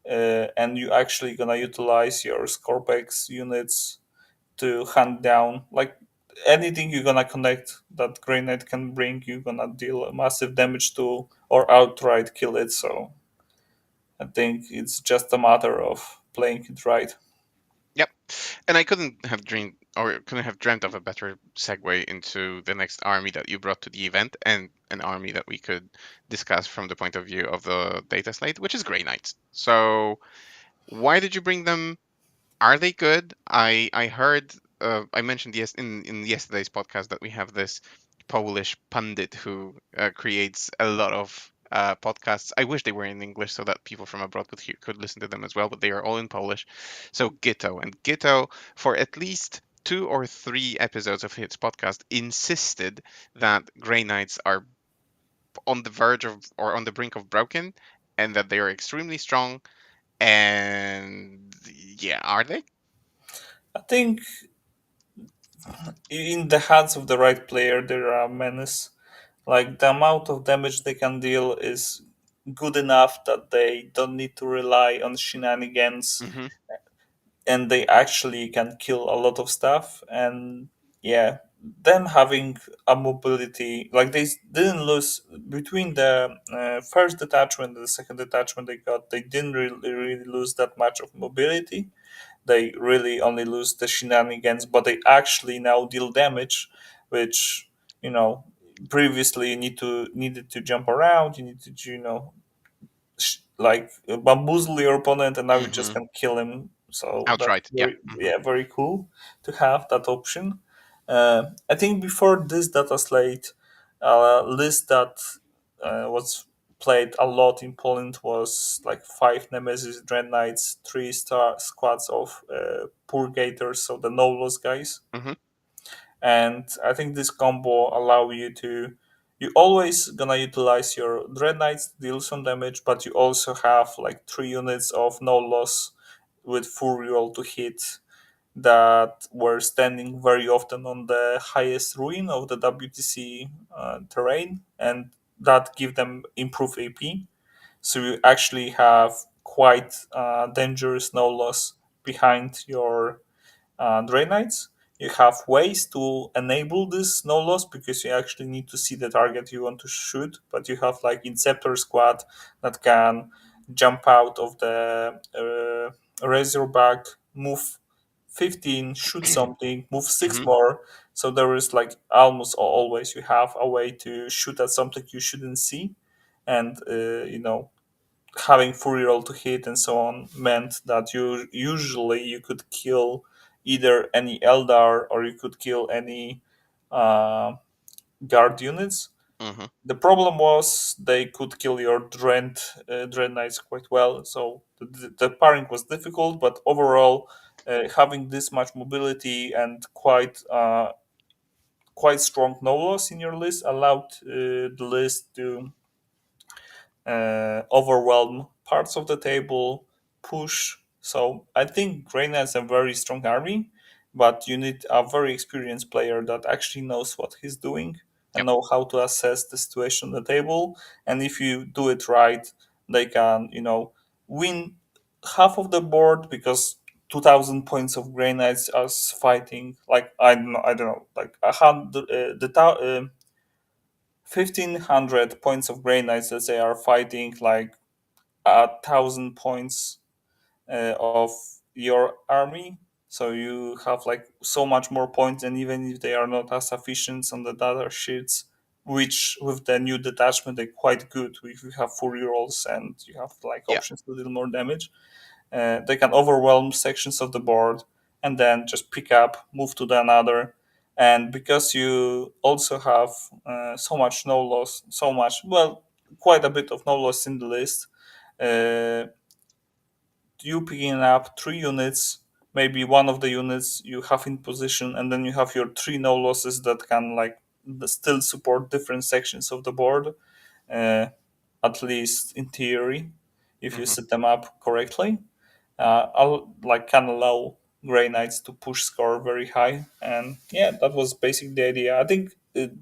and you actually gonna utilize your Scorpex units to hunt down like anything you're gonna connect that grenade can bring, you're gonna deal massive damage to or outright kill it. So I think it's just a matter of playing it right.
Yep. And I couldn't have dreamed or couldn't have dreamt of a better segue into the next army that you brought to the event, and an army that we could discuss from the point of view of the data slate, which is Grey Knights. So why did you bring them? Are they good? I heard I mentioned in yesterday's podcast that we have this Polish pundit who creates a lot of podcasts. I wish they were in English so that people from abroad could listen to them as well, but they are all in Polish. So Gyto for at least 2 or 3 episodes of his podcast insisted that Grey Knights are on the verge of or on the brink of broken, and that they are extremely strong. And yeah, are they?
I think in the hands of the right player, there are menace. Like the amount of damage they can deal is good enough that they don't need to rely on shenanigans,
Hmm.
and they actually can kill a lot of stuff. And yeah, them having a mobility, like they didn't lose between the first detachment and the second detachment they got, they didn't really lose that much of mobility. They really only lose the shenanigans, but they actually now deal damage, which you know previously you needed to jump around, you need to like bamboozle your opponent, and now you just
Hmm.
can kill him. So that's
Outright, yeah.
very,
Hmm.
yeah, very cool to have that option. I think before this data slate, list that was played a lot in Poland was like 5 Nemesis Dread Knights, 3-star squads of Purgators, so the no loss guys.
Hmm.
And I think this combo allow you to, you always gonna utilize your dread knights to deal some damage, but you also have like 3 units of no loss with full reroll to hit that were standing very often on the highest ruin of the WTC terrain, and that give them improved AP. So you actually have quite dangerous no loss behind your Drain Knights. You have ways to enable this no loss because you actually need to see the target you want to shoot, but you have like Inceptor Squad that can jump out of the Razorback, move 15, shoot something, move six
Hmm.
more. So there is like almost always you have a way to shoot at something you shouldn't see, and having full roll to hit and so on meant that you usually you could kill either any Eldar or you could kill any uh, guard units.
Hmm.
The problem was they could kill your Dread Knights quite well, so the pairing was difficult. But overall, having this much mobility and quite strong no loss in your list allowed the list to overwhelm parts of the table, push. So I think Greyna has a very strong army, but you need a very experienced player that actually knows what he's doing and
Yep.
know how to assess the situation on the table. And if you do it right, they can, win half of the board because 2,000 points of Grey Knights as fighting like I don't know, like a hundred the 1,500 points of Grey Knights that they are fighting like 1,000 points of your army. So you have like so much more points, and even if they are not as efficient on the data sheets, which with the new detachment they're quite good. If you have full rerolls and you have like
Yeah.
options to deal more damage, they can overwhelm sections of the board and then just pick up, move to the another. And because you also have so much no loss, so much, well, quite a bit of no loss in the list, uh, you picking up 3 units, maybe one of the units you have in position, and then you have your 3 no losses that can like still support different sections of the board, uh, at least in theory, if you
Hmm.
set them up correctly. I'll like can allow Grey Knights to push score very high, and yeah, that was basically the idea. I think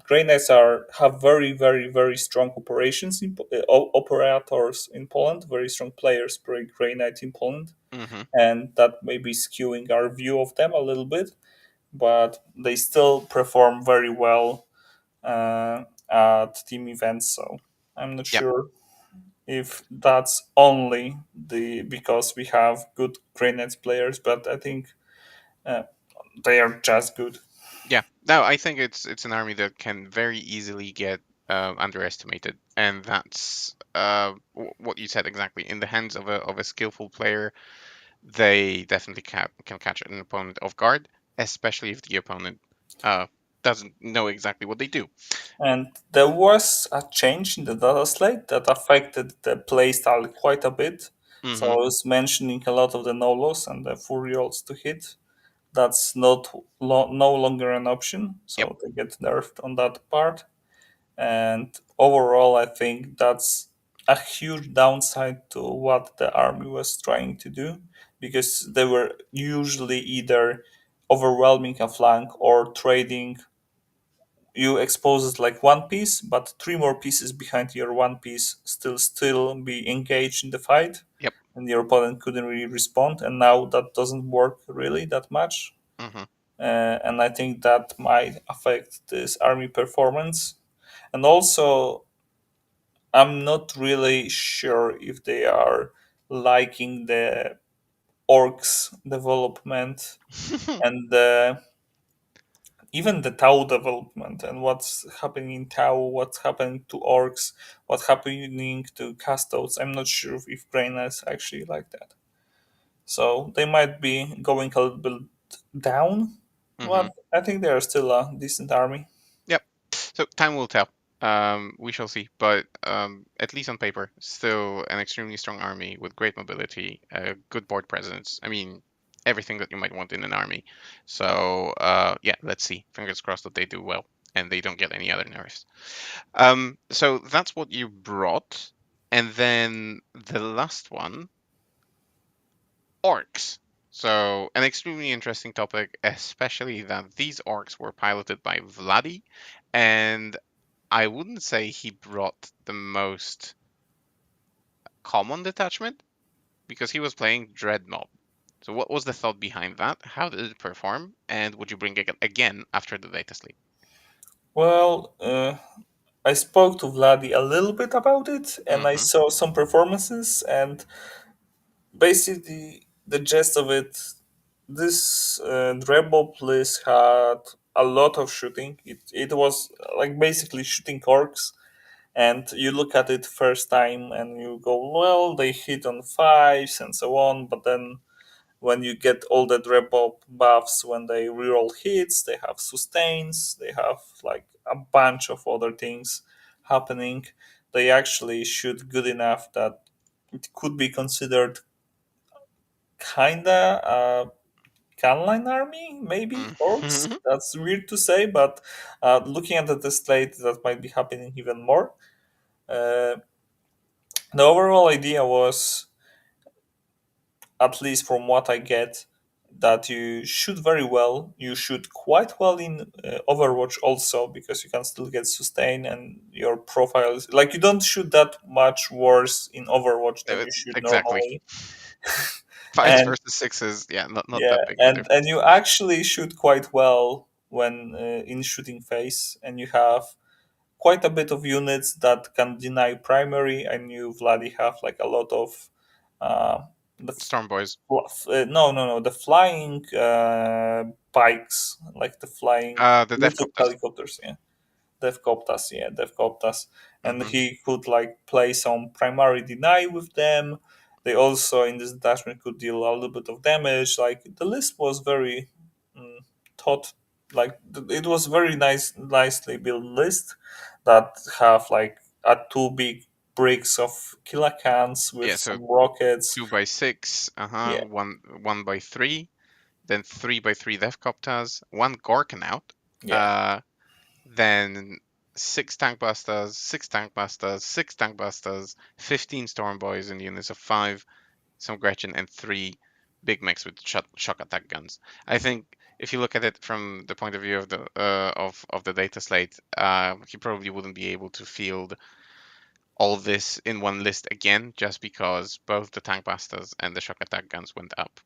Grey Knights are have very very strong operations in operators in Poland, very strong players per Grey Knight in Poland,
Hmm.
and that may be skewing our view of them a little bit, but they still perform very well at team events. So I'm not
Yep.
sure if that's only the because we have good Grey players, but I think uh, they are just good.
Yeah. No, I think it's an army that can very easily get underestimated, and that's what you said exactly. In the hands of a skillful player, they definitely can catch an opponent off guard, especially if the opponent uh, doesn't know exactly what they do.
And there was a change in the data slate that affected the playstyle quite a bit. So
Hmm.
I was mentioning a lot of the no loss and the full rolls to hit. That's not no longer an option,
Yep.
so they get nerfed on that part. And overall, I think that's a huge downside to what the army was trying to do because they were usually either overwhelming a flank or trading. You expose like one piece, but 3 more pieces behind your one piece still be engaged in the fight,
Yep.
and your opponent couldn't really respond. And now that doesn't work really that much,
Hmm.
and I think that might affect this army performance. And also, I'm not really sure if they are liking the orcs development and even the Tau development and what's happening in Tau, what's happening to orcs, what's happening to Castodes. I'm not sure if Grainers actually like that. So they might be going a little bit down,
Hmm.
but I think they are still a decent army.
Yep. So time will tell. We shall see. But at least on paper, still an extremely strong army with great mobility, good board presence. I mean, everything that you might want in an army. So yeah, let's see. Fingers crossed that they do well and they don't get any other nerfs. So that's what you brought, and then the last one, orcs. So an extremely interesting topic, especially that these orcs were piloted by Vladi, and I wouldn't say he brought the most common detachment because he was playing Dread Mob. So what was the thought behind that? How did it perform? And would you bring it again after the data sleep?
Well, I spoke to Vladi a little bit about it, and I
Mm-hmm.
saw some performances, and basically the gist of it, this Rebel list had a lot of shooting. It was like basically shooting orcs, and you look at it first time and you go, well, they hit on fives and so on, but then when you get all the rebel buffs, when they reroll hits, they have sustains, they have like a bunch of other things happening. They actually shoot good enough that it could be considered kinda a canline army, maybe orcs.
Mm-hmm.
That's weird to say, but looking at the slate, that might be happening even more. Uh, the overall idea was, at least from what I get, that you shoot very well. You shoot quite well in Overwatch also, because you can still get sustain and your profile is like, you don't shoot that much worse in Overwatch than you shoot
Exactly.
normally.
Fives
And
versus sixes, yeah, not
yeah,
that big of a
and
difference.
you actually shoot quite well when in shooting phase, and you have quite a bit of units that can deny primary. I knew Vladi have like a lot of uh, the
Storm Boys.
no, the flying bikes, like the flying
The Death
lifted
Copters.
helicopters. Yeah, Devcoptas, yeah, Devcoptas, and
Mm-hmm.
he could like play some primary deny with them. They also in this detachment could deal a little bit of damage. Like the list was very mm, thought, like it was very nicely built list that have like a two big bricks of kilocans with
Yeah, so
some rockets.
2x6,
Yeah,
one by three, then 3x3 Death Copters, one Gorkanaut,
yeah,
uh, then six Tank Busters, six Tank Busters, six Tank Busters, 15 Storm Boys in units of five, some Gretchen, and three big mechs with shock attack guns. I think if you look at it from the point of view of the of the data slate, he probably wouldn't be able to field all this in one list again, just because both the tank busters and the shock attack guns went up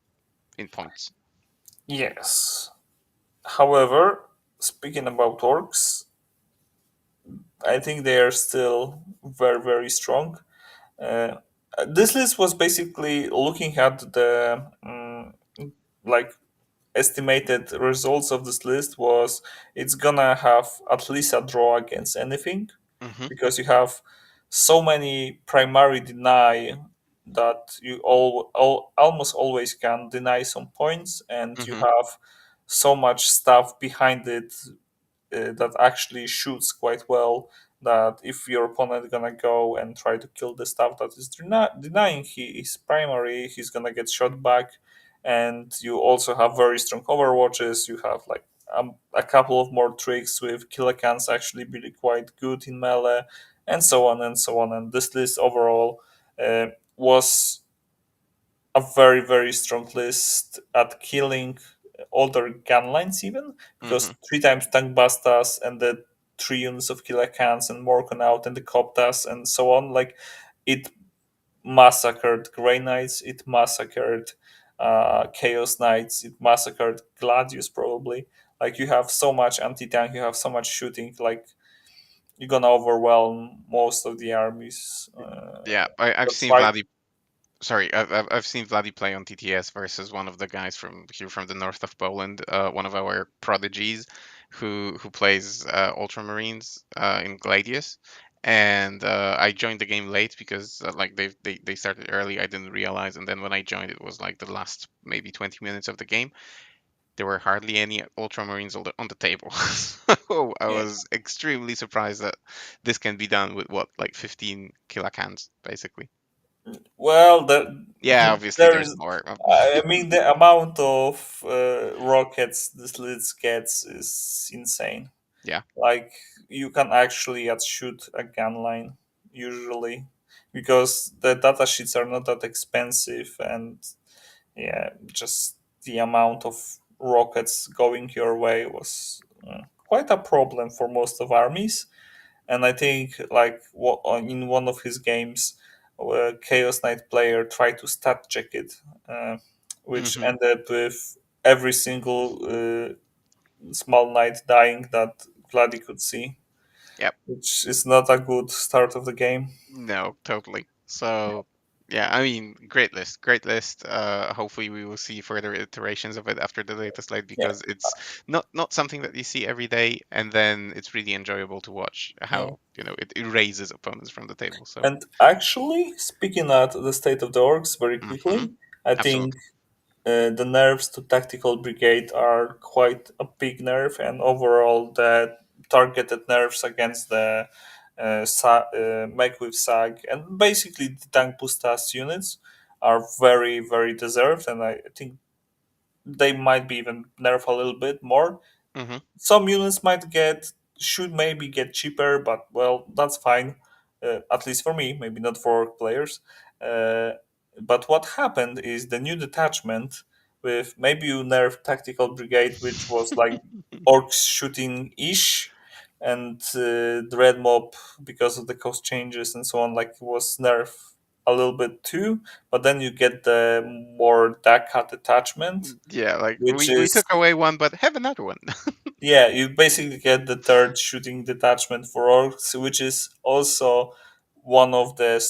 in points.
yes. However, speaking about orcs, I think they are still very strong. Uh, this list was basically looking at the like estimated results of this list was, it's gonna have at least a draw against anything,
Hmm.
because you have so many primary deny that you almost always can deny some points, and you
Hmm.
have so much stuff behind it that actually shoots quite well, that if your opponent gonna go and try to kill the stuff that is denying his primary, he's gonna get shot back. And you also have very strong overwatches. You have like a couple of more tricks with kilocans actually be quite good in melee, and so on and so on. And this list overall was a very strong list at killing older gun lines, even
Hmm.
because three times tank bastas and the three units of killer cans and Morcon out and the coptas and so on, like it massacred Grey Knights, it massacred Chaos Knights, it massacred Gladius probably. Like you have so much anti-tank, you have so much shooting, like you're gonna overwhelm most of the armies.
Yeah, I've
That's
seen
why,
Vladdy. Sorry, I've seen Vladdy play on TTS versus one of the guys from here from the north of Poland, one of our prodigies, who plays Ultramarines in Gladius, and I joined the game late because like they started early. I didn't realize, and then when I joined, it was like the last maybe 20 minutes of the game. There were hardly any Ultramarines on the table. So I
yeah.
was extremely surprised that this can be done with what, like 15 kilocans, basically.
Well,
Yeah, obviously
there
there's
is.
more.
I mean, the amount of rockets this Blitz gets is insane.
Yeah.
Like you can actually outshoot a gun line usually because the data sheets are not that expensive, and yeah, just the amount of rockets going your way was quite a problem for most of armies. And I think like in one of his games, Chaos Knight player tried to stat check it, uh, which
Hmm.
ended with every single small knight dying that Vladi could see,
Yep.
which is not a good start of the game.
No, totally. So, yeah, I mean, great list, great list. Hopefully, we will see further iterations of it after the latest slate
Yeah,
because it's not something that you see every day, and then it's really enjoyable to watch
yeah.
how it erases opponents from the table. So,
And actually, speaking at the state of the orcs very
hmm,
quickly, I think
absolutely.
the nerfs to tactical brigade are quite a big nerf, and overall the targeted nerfs against the make with sag and basically the tank boostas units are very very deserved, and I think they might be even nerf a little bit more.
Hmm.
Some units might get should maybe get cheaper, but well, that's fine. At least for me, maybe not for players. Uh, but what happened is the new detachment with maybe you nerf tactical brigade, which was like orcs shooting ish, and dread mob because of the cost changes and so on, like was nerf a little bit too. But then you get the more DACA detachment,
Yeah, like
which
we
is
took away one, but have another one.
yeah, you basically get the third shooting detachment for orcs, which is also one of the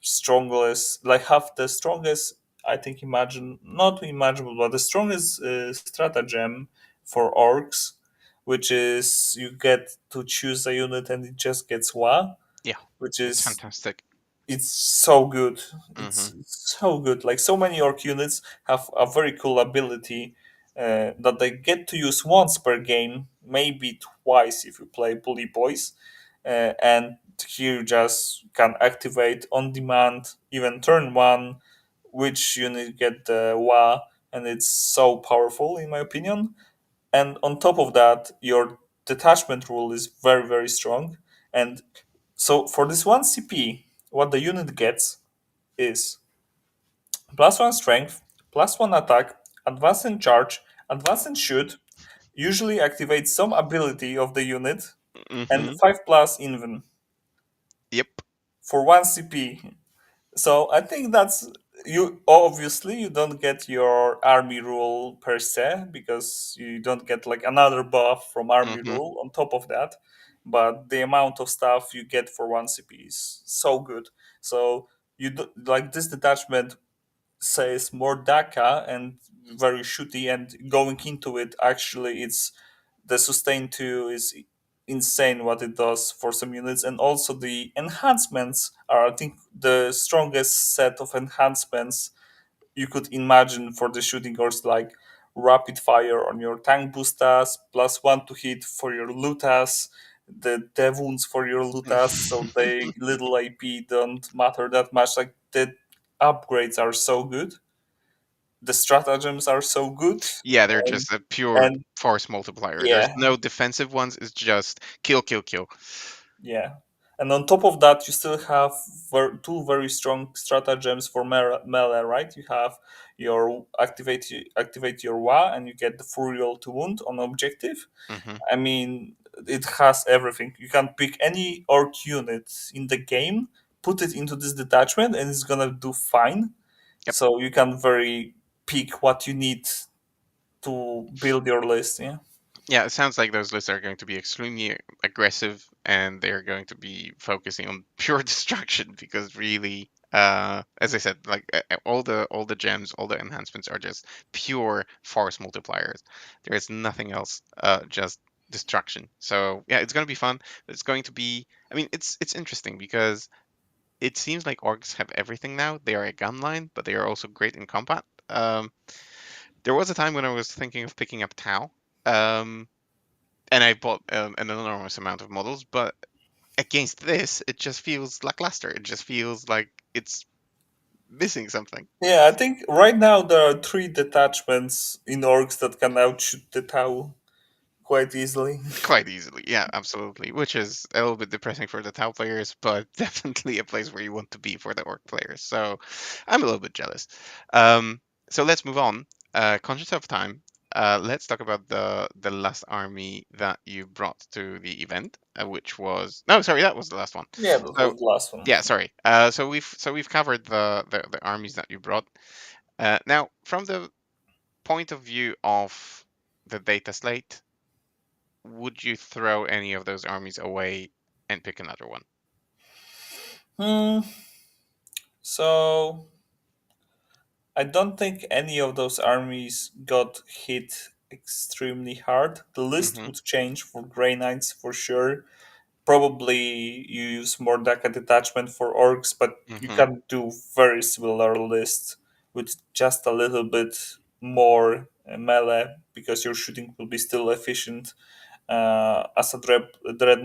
strongest, like half the strongest. I think imagine not imaginable, but the strongest stratagem for orcs, which is you get to choose a unit and it just gets one,
Yeah,
which
it's
is
fantastic.
it's so good.
Hmm.
It's so good. Like so many orc units have a very cool ability that they get to use once per game, maybe twice if you play Bully Boys, and here you just can activate on demand, even turn one, which unit get the WA, and it's so powerful in my opinion. And on top of that, your detachment rule is very very strong, and so for this one CP, what the unit gets is plus one strength, plus one attack, advance and charge, advance and shoot, usually activates some ability of the unit, and
Hmm.
5 plus invuln
Yep.
for one CP. So I think that's you. Obviously, you don't get your army rule per se because you don't get like another buff from army
Hmm.
rule on top of that. But the amount of stuff you get for one CP is so good. So you do, like this detachment says more DACA and very shooty, and going into it, actually, it's the sustain 2 is insane what it does for some units, and also the enhancements are, I think, the strongest set of enhancements you could imagine for the shooting horse, like rapid fire on your tank boostas, plus one to hit for your lutas, the dev wounds for your lutas, so the little AP don't matter that much. Like the upgrades are so good, the stratagems are so good,
Yeah, they're
and,
just a pure
and
force multiplier. There's
yeah,
no defensive ones. It's just kill, kill, kill.
yeah. And on top of that, you still have two very strong stratagems for melee, right? You have your activate your WA, and you get the Furial to wound on objective.
Hmm.
I mean, it has everything. You can pick any orc unit in the game, put it into this detachment, and it's gonna do fine.
Yep.
So you can very pick what you need to build your list. Yeah.
Yeah, it sounds like those lists are going to be extremely aggressive, and they're going to be focusing on pure destruction because really, as I said, like all the gems, all the enhancements are just pure force multipliers. There is nothing else. Just destruction. So yeah, it's going to be fun. It's going to be. I mean, it's interesting because it seems like orcs have everything now. They are a gun line, but they are also great in combat. There was a time when I was thinking of picking up Tau, and I bought an enormous amount of models. But against this, it just feels lackluster. It just feels like it's missing something.
Yeah, I think right now there are three detachments in orcs that can outshoot the Tau quite easily.
Quite easily, yeah, absolutely. Which is a little bit depressing for the Tau players, but definitely a place where you want to be for the Orc players. So I'm a little bit jealous. Um, so let's move on. Conscious of time, let's talk about the last army that you brought to the event, which was no, sorry, that was the last one.
Yeah, that
So
was the last one.
yeah, sorry. So we've covered the armies that you brought. Now, from the point of view of the data slate, would you throw any of those armies away and pick another one?
Hmm. So I don't think any of those armies got hit extremely hard. The list
Mm-hmm.
would change for Grey Knights for sure. Probably you use more Daka detachment for orcs, but you
Mm-hmm.
can do very similar list with just a little bit more melee because your shooting will be still efficient as a dread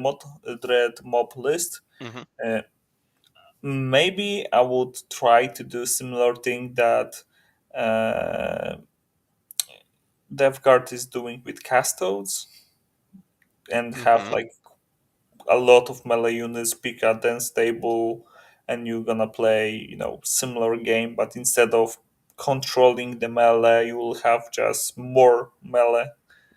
mob list.
Mm-hmm.
Uh, Maybe I would try to do similar thing that uh, DevGuard is doing with Castodes and have
Mm-hmm.
like a lot of melee units, pick a dense table, and you're gonna play, similar game, but instead of controlling the melee, you will have just more melee.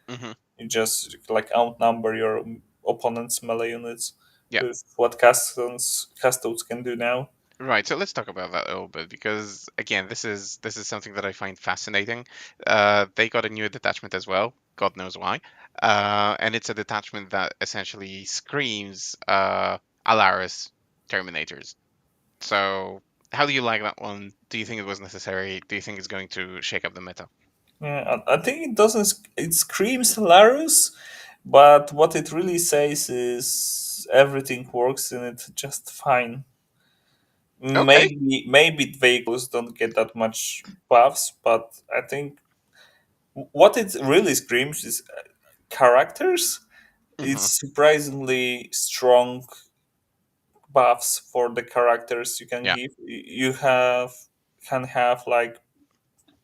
Mm-hmm.
You just like outnumber your opponent's melee units
Yeah.
with what Castodes can do now.
Right. So let's talk about that a little bit because again, this is something that I find fascinating. They got a new detachment as well. God knows why. And it's a detachment that essentially screams Alaris Terminators. So how do you like that one? Do you think it was necessary? Do you think it's going to shake up the meta?
Yeah, I think it doesn't. It screams hilarious, but what it really says is everything works in it just fine.
Okay.
Maybe vehicles don't get that much buffs, but I think what it really screams is characters.
Mm-hmm.
It's surprisingly strong buffs for the characters you can
Yeah.
give. You can have like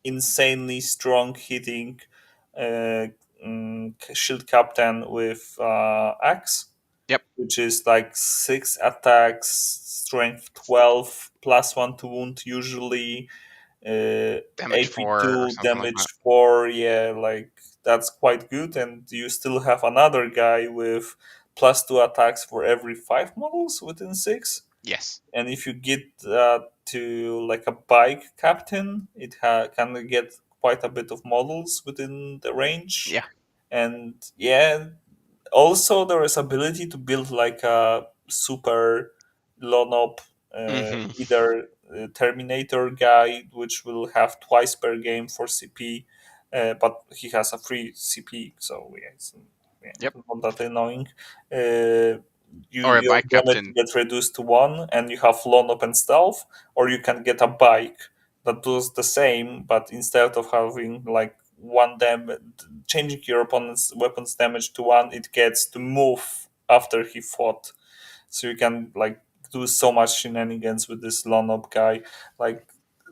insanely strong hitting shield captain with axe,
Yep.
which is like 6 attacks, strength 12, +1 to wound usually,
Damage 4 or
82
something like
damage
that.
4. Yeah, like that's quite good. And you still have another guy with +2 attacks for every 5 models within 6.
Yes.
And if you get to like a bike captain, it can get quite a bit of models within the range.
Yeah.
And yeah, also there is ability to build like a super lone-op
Mm-hmm.
either terminator guy, which will have twice per game for CP, but he has a free CP, so yeah, yeah,
Yep.
not that annoying. uh,
Or a
your
bike
damage
captain.
gets reduced to 1 and you have lone-op and stealth, or you can get a bike that does the same, but instead of having like one damage, changing your opponent's weapons damage to 1, it gets to move after he fought. So you can like do so much shenanigans with this lone up guy. Like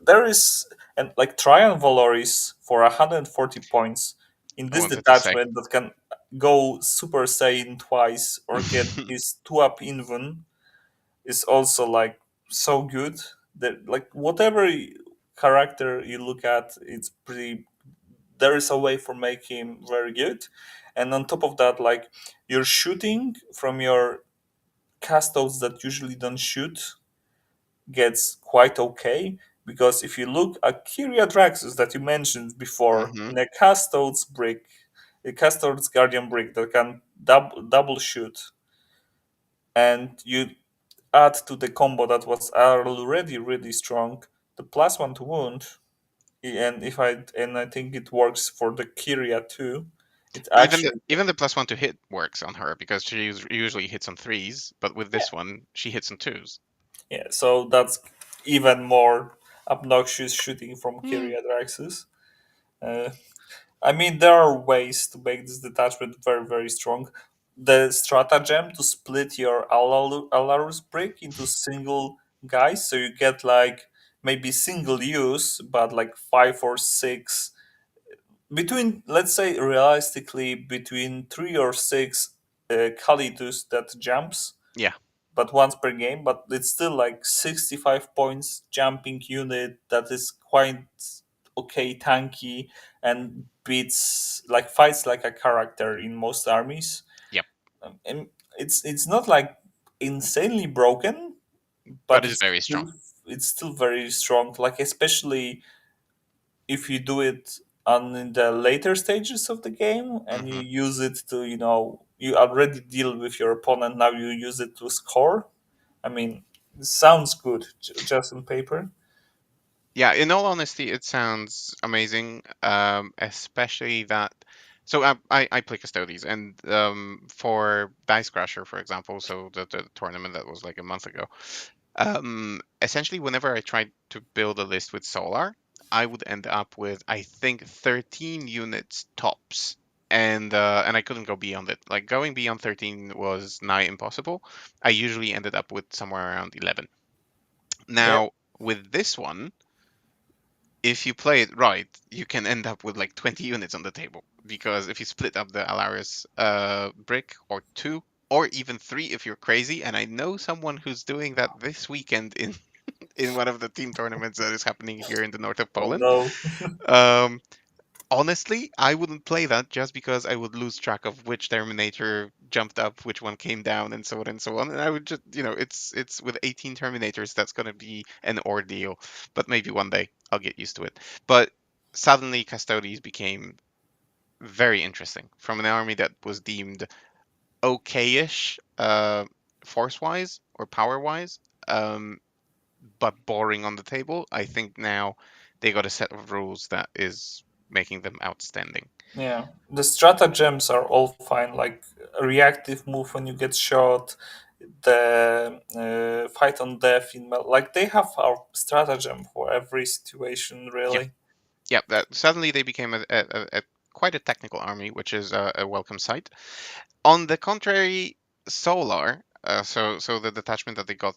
there is, and like Triumph Valoris for 140 points in
I
this
wanted to say.
detachment that can go Super Saiyan twice or get his 2 up even is also like so good that like whatever character you look at, it's pretty, there is a way for making him very good. And on top of that, like you're shooting from your castos that usually don't shoot gets quite okay, because if you look at Kyria Draxus that you mentioned before
Mm-hmm.
in a Castodes brick, a Castodes Guardian brick that can double shoot, and you add to the combo that was already really strong the +1 to wound, and I think it works for the Kyria too. It
Even the
actually,
even the +1 to hit works on her because she usually hits on threes, but with
yeah,
this one she hits on twos.
yeah, so that's even more obnoxious shooting from
Hmm.
Kyria Draxus. Uh, I mean, there are ways to make this detachment very, very strong. The stratagem to split your Alarus brick into single guys, so you get like maybe single use, but like 5 or 6 between, let's say realistically, between 3 or 6 Kalitus that jumps,
Yeah,
but once per game. But it's still like 65 points jumping unit that is quite okay, tanky, and beats, like, fights like a character in most armies.
yep.
And it's not like insanely broken,
But
but
it's very strong.
it's still very strong. Like, especially if you do it on in the later stages of the game and you
Hmm.
use it to, you already deal with your opponent, now you use it to score. I mean, it sounds good, just on paper.
Yeah, in all honesty, it sounds amazing. Especially that. So I play Custodes, and for Dice Crasher, for example, so the tournament that was like a month ago, essentially, whenever I tried to build a list with Solar, I would end up with, I think, 13 units tops, and I couldn't go beyond it. Like going beyond 13 was nigh impossible. I usually ended up with somewhere around 11.
Yeah,
Now with this one, if you play it right, you can end up with like 20 units on the table. Because if you split up the Alaris brick, or two, or even three if you're crazy, and I know someone who's doing that this weekend in one of the team tournaments that is happening here in the north of
oh
Poland.
no.
Um, Honestly, I wouldn't play that just because I would lose track of which Terminator jumped up, which one came down, and so on and so on. And I would just, it's with 18 Terminators, that's going to be an ordeal. But maybe one day I'll get used to it. But suddenly, Custodes became very interesting from an army that was deemed okay-ish, force-wise or power-wise. Um, but boring on the table. I think now they got a set of rules that is making them outstanding.
Yeah, the stratagems are all fine, like a reactive move when you get shot, the fight on death like, they have a stratagem for every situation,
Yeah,
really.
yeah. That suddenly they became a quite a technical army, which is a welcome sight. On the contrary, Solar, so the detachment that they got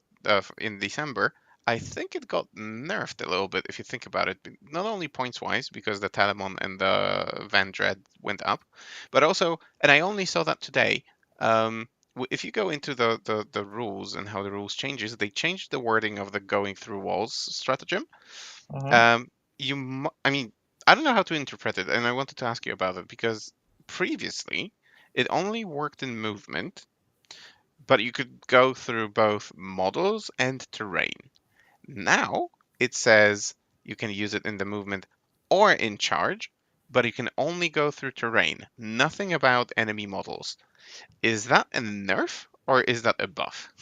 in December, I think it got nerfed a little bit if you think about it. Not only points wise, because the Talamon and the Van Dread went up, but also, and I only saw that today. Um, if you go into the rules and how the rules changes, they changed the wording of the going through walls stratagem.
Hmm.
Um, I mean, I don't know how to interpret it, and I wanted to ask you about it because previously it only worked in movement, but you could go through both models and terrain. Now it says you can use it in the movement or in charge, but you can only go through terrain. Nothing about enemy models. Is that a nerf or is that a buff?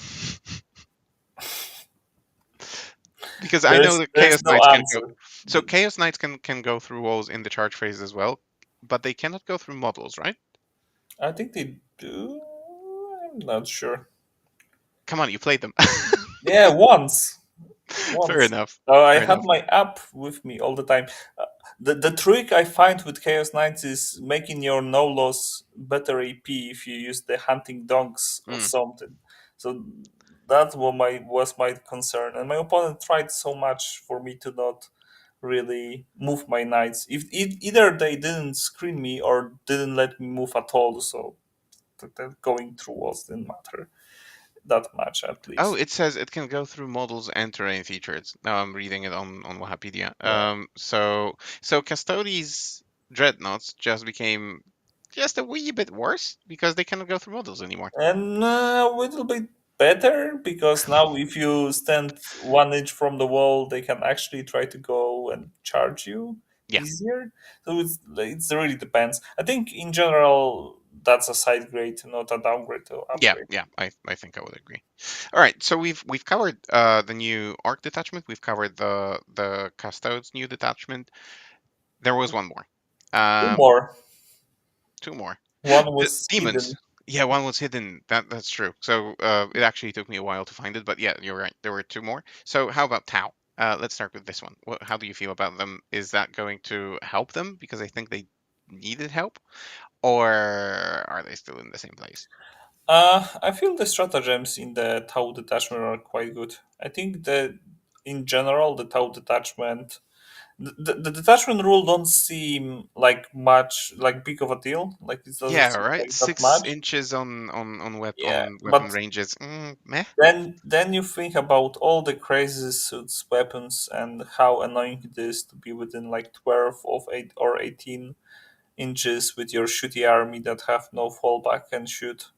Because I know that
There's
Chaos
no
Knights can go.
answer.
So Chaos Knights can go through walls in the charge phase as well, but they cannot go through models, right?
I think they do. I'm not sure.
Come on, you played them.
Yeah, once.
Fair
Once.
enough.
I
Fair
had
enough.
my app with me all the time. The trick I find with Chaos Knights is making your no loss better AP if you use the hunting dogs or
Mm.
something. So that was my concern, and my opponent tried so much for me to not really move my knights. If either they didn't screen me or didn't let me move at all, so that going through walls didn't matter that much, at
Oh,
least.
it says it can go through models and terrain features. Now I'm reading it on Wikipedia.
Yeah.
So Custodes Dreadnoughts just became just a wee bit worse because they cannot go through models anymore.
And a little bit better, because now if you stand 1 inch from the wall, they can actually try to go and charge you
Yeah.
easier. So it really depends. I think in general that's a side grade, not a downgrade to
Yeah,
upgrade.
yeah, I think I would agree. All right, so we've covered the new arc detachment. We've covered the Custodes new detachment. There was one more.
Two
Um,
more.
two more.
One
The
was
demons.
hidden.
Yeah, one was hidden. That's true. So it actually took me a while to find it, but yeah, you're right. There were two more. So how about Tau? Let's start with this one. How do you feel about them? Is that going to help them because I think they needed help, or are they still in the same place?
I feel the stratagems in the Tau detachment are quite good. I think that in general, the tau detachment, the detachment rule don't seem like much like big of a deal. Like it doesn't
Yeah,
seem
right.
like that
Six
much.
inches
Yeah,
on weapon
but
ranges. Meh.
then you think about all the crazy suits weapons and how annoying it is to be within like 12 of 8 or 18 inches with your shooty army that have no fallback and shoot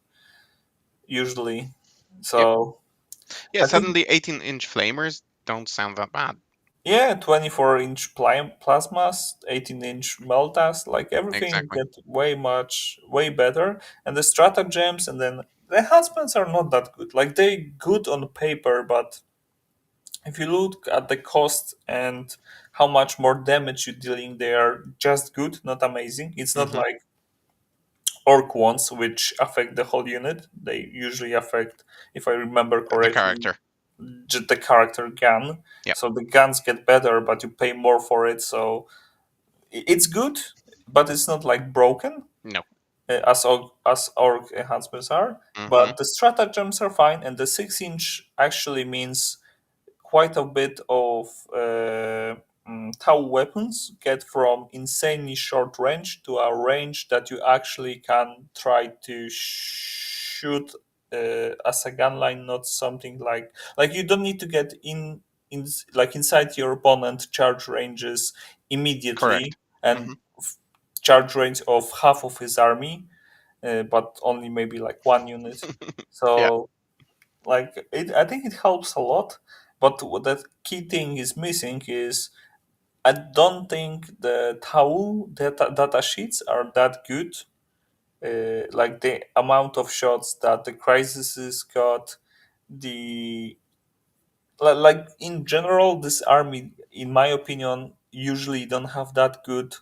usually.
Yep.
So
Yeah.
I think,
Suddenly, 18-inch flamers don't sound that bad.
yeah, 24-inch plasmas, 18-inch meltas, like everything
Exactly.
get way better. And the stratagems and then the enhancements are not that good. Like they good on paper, but if you look at the cost and how much more damage you're dealing, they are just good, not amazing. It's not
Mm-hmm.
like orc ones, which affect the whole unit. They usually affect, if I remember
The
correctly,
character.
just the character gun.
Yep.
So the guns get better, but you pay more for it. So it's good, but it's not like broken
No.
as orc enhancements are.
Mm-hmm.
But the stratagems are fine, and the 6-inch actually means quite a bit of tau weapons get from insanely short range to a range that you actually can try to shoot as a gun line, not something like you don't need to get in like inside your opponent charge ranges immediately
Correct.
and
Mm-hmm.
charge range of half of his army, but only maybe like one unit.
Yeah.
So like I think it helps a lot, but what the key thing is missing is I don't think the tau data sheets are that good. Like the amount of shots that the crises got, the like in general, this army, in my opinion, usually don't have that good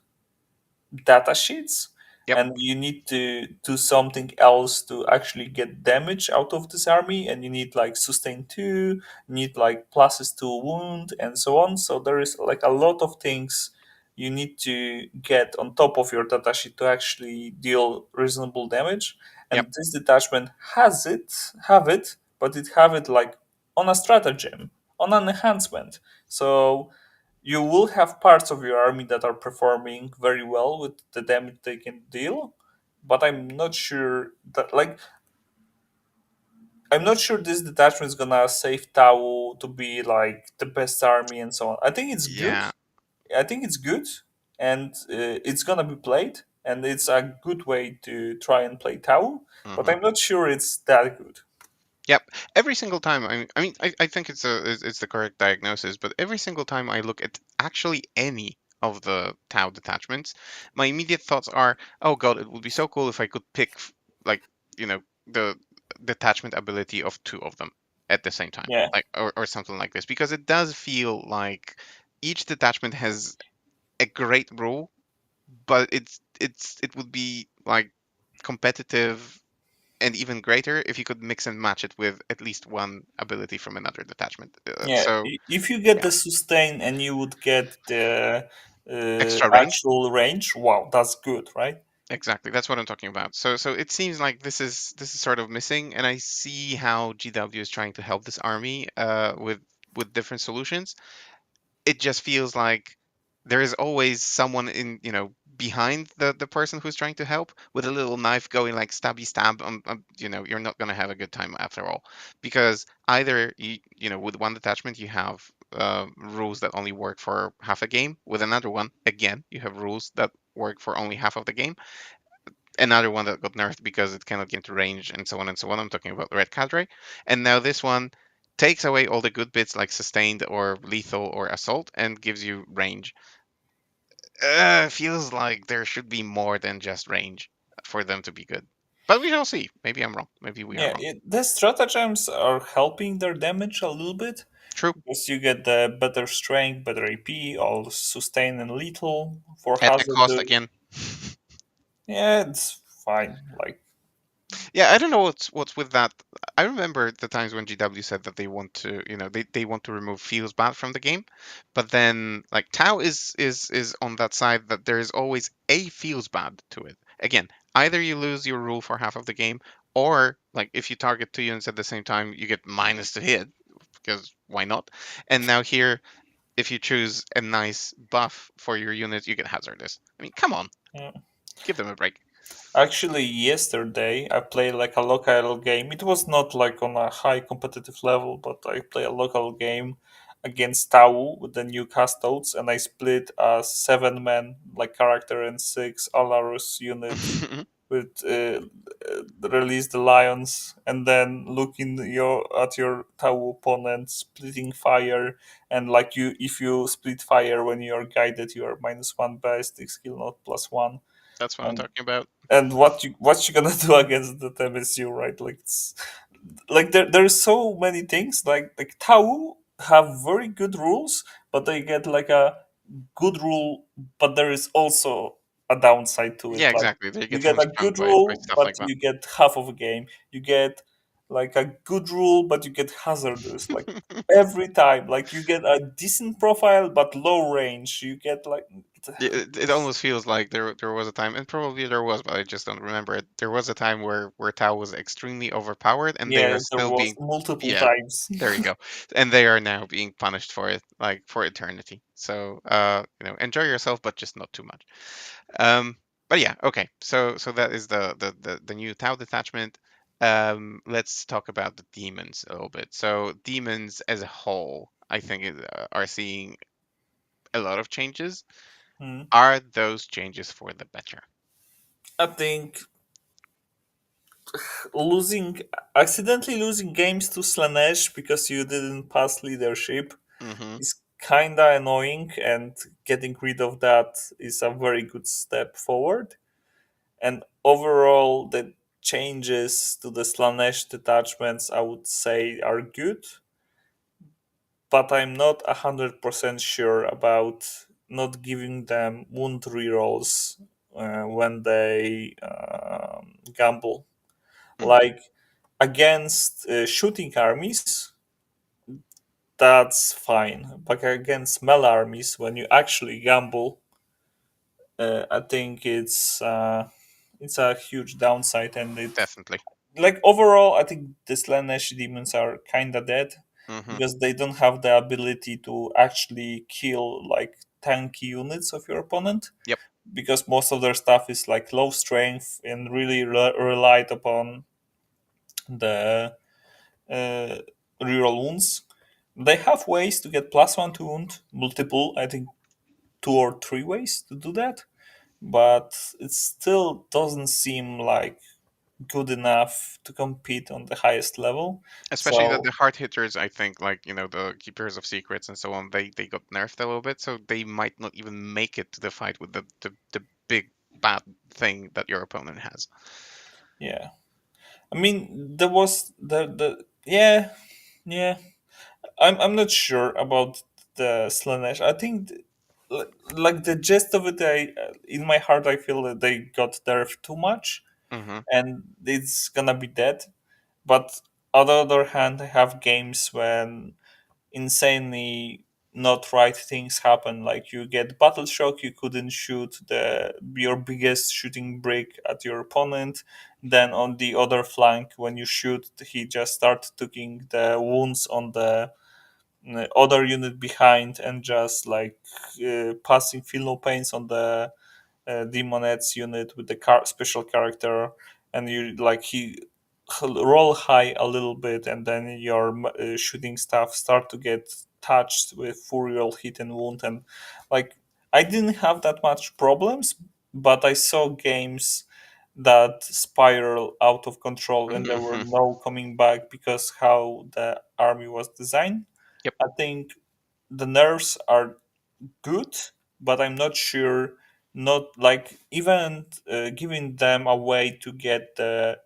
data sheets,
Yep.
and you need to do something else to actually get damage out of this army, and you need like sustain 2, you need like pluses to wound and so on. So there is like a lot of things you need to get on top of your datasheet to actually deal reasonable damage,
Yep.
and this detachment have it, but it have it like on a stratagem, on an enhancement. So you will have parts of your army that are performing very well with the damage they can deal, but I'm not sure this detachment is gonna save Tau to be like the best army and so on. I think it's good.
Yeah.
I think it's good, and it's gonna be played, and it's a good way to try and play Tau. But
Mm-hmm.
I'm not sure it's that good.
Yep. Every single time, I think it's the correct diagnosis, but every single time I look at actually any of the Tau detachments, my immediate thoughts are, oh God, it would be so cool if I could pick like, you know, the detachment ability of two of them at the same time,
Yeah,
like or something like this, because it does feel like each detachment has a great rule, but it would be like competitive and even greater if you could mix and match it with at least one ability from another detachment.
yeah.
So
If you get
yeah,
the sustain and you would get the
extra range.
actual range, wow, that's good, right?
Exactly, that's what I'm talking about. So it seems like this is sort of missing, and I see how GW is trying to help this army with different solutions. It just feels like there is always someone in, behind the person who's trying to help with a little knife going like stabby stab you're not going to have a good time after all, because either with one detachment you have rules that only work for half a game, with another one again you have rules that work for only half of the game, another one that got nerfed because it cannot get into range, and so on and so on. I'm talking about Red Cadre. And now this one takes away all the good bits like sustained or lethal or assault and gives you range. Feels like there should be more than just range for them to be good. But we shall see. Maybe I'm wrong. Maybe we are
Yeah,
wrong.
the stratagems are helping their damage a little bit
True.
because you get the better strength, better AP, all sustain and lethal for
At a
hazard.
cost again.
Yeah, it's fine. Like,
Yeah, I don't know what's with that. I remember the times when GW said that they want to, they want to remove feels bad from the game, but then like Tau is on that side that there is always a feels bad to it. Again, either you lose your rule for half of the game, or like if you target two units at the same time, you get minus to hit. because why not? And now here, if you choose a nice buff for your unit, you get hazardous. I mean, come on,
Yeah.
give them a break.
Actually, yesterday I played like a local game. It was not like on a high competitive level, but I played a local game against Tau with the new Custodes, and I split a 7 man like character and 6 Alarus unit with release the lions, and then looking at your Tau opponent splitting fire, and like you, if you split fire when you are guided, you are -1 ballistic skill, not +1.
That's what I'm
And
talking about.
what you gonna do against the MSU, right? Like it's like there's so many things like Tau have very good rules, but they get like a good rule, but there is also a downside to
Yeah,
it. Like
exactly. They
you
get
get a
hamstrung
good
by
rule,
stuff
but
like that.
you get half of a game. You get like a good rule, but you get hazardous. Like every time, like you get a decent profile but low range. You get like
It almost feels like there was a time, and probably there was, but I just don't remember it. There was a time where Tau was extremely overpowered, and they
yeah,
are
there
still
was
being,
multiple
yeah,
times.
there you go, and they are now being punished for it, like for eternity. So, enjoy yourself, but just not too much. Um, but yeah, okay. So that is the new Tau detachment. Let's talk about the demons a little bit. So demons as a whole, I think, are seeing a lot of changes.
Hmm.
Are those changes for the better?
I think losing accidentally losing games to Slanesh because you didn't pass leadership
Hmm.
is kinda annoying, and getting rid of that is a very good step forward. And overall, the changes to the Slanesh detachments, I would say, are good, but I'm not 100% sure about not giving them wound rerolls when they gamble.
Hmm.
Like against shooting armies, that's fine. But against melee armies, when you actually gamble, I think it's a huge downside, and it
Definitely.
like overall, I think the Slanesh demons are kinda dead
Hmm.
because they don't have the ability to actually kill like tanky units of your opponent,
Yep.
because most of their stuff is like low strength and really relied upon the uh, reroll wounds. They have ways to get +1 to wound, multiple, I think 2 or 3 ways to do that, but it still doesn't seem like good enough to compete on the highest level.
Especially that
So
the hard hitters, I think, like the keepers of secrets and so on, they got nerfed a little bit, so they might not even make it to the fight with the big bad thing that your opponent has.
yeah, I mean there was the yeah, yeah. I'm not sure about the Slanesh. I think like the gist of it, I in my heart I feel that they got nerfed too much
Hmm.
and it's gonna be dead. But on the other hand, I have games when insanely not right things happen. Like you get battle shock, you couldn't shoot the your biggest shooting brick at your opponent. Then on the other flank, when you shoot, he just starts taking the wounds on the other unit behind and just like passing feel no pains on the demonets unit with the special character, and you like he roll high a little bit, and then your shooting stuff start to get touched with furial hit and wound, and like I didn't have that much problems, but I saw games that spiral out of control and there were
Hmm.
no coming back because how the army was designed.
Yep.
I think the nerfs are good, but I'm not sure. Not like even giving them a way to get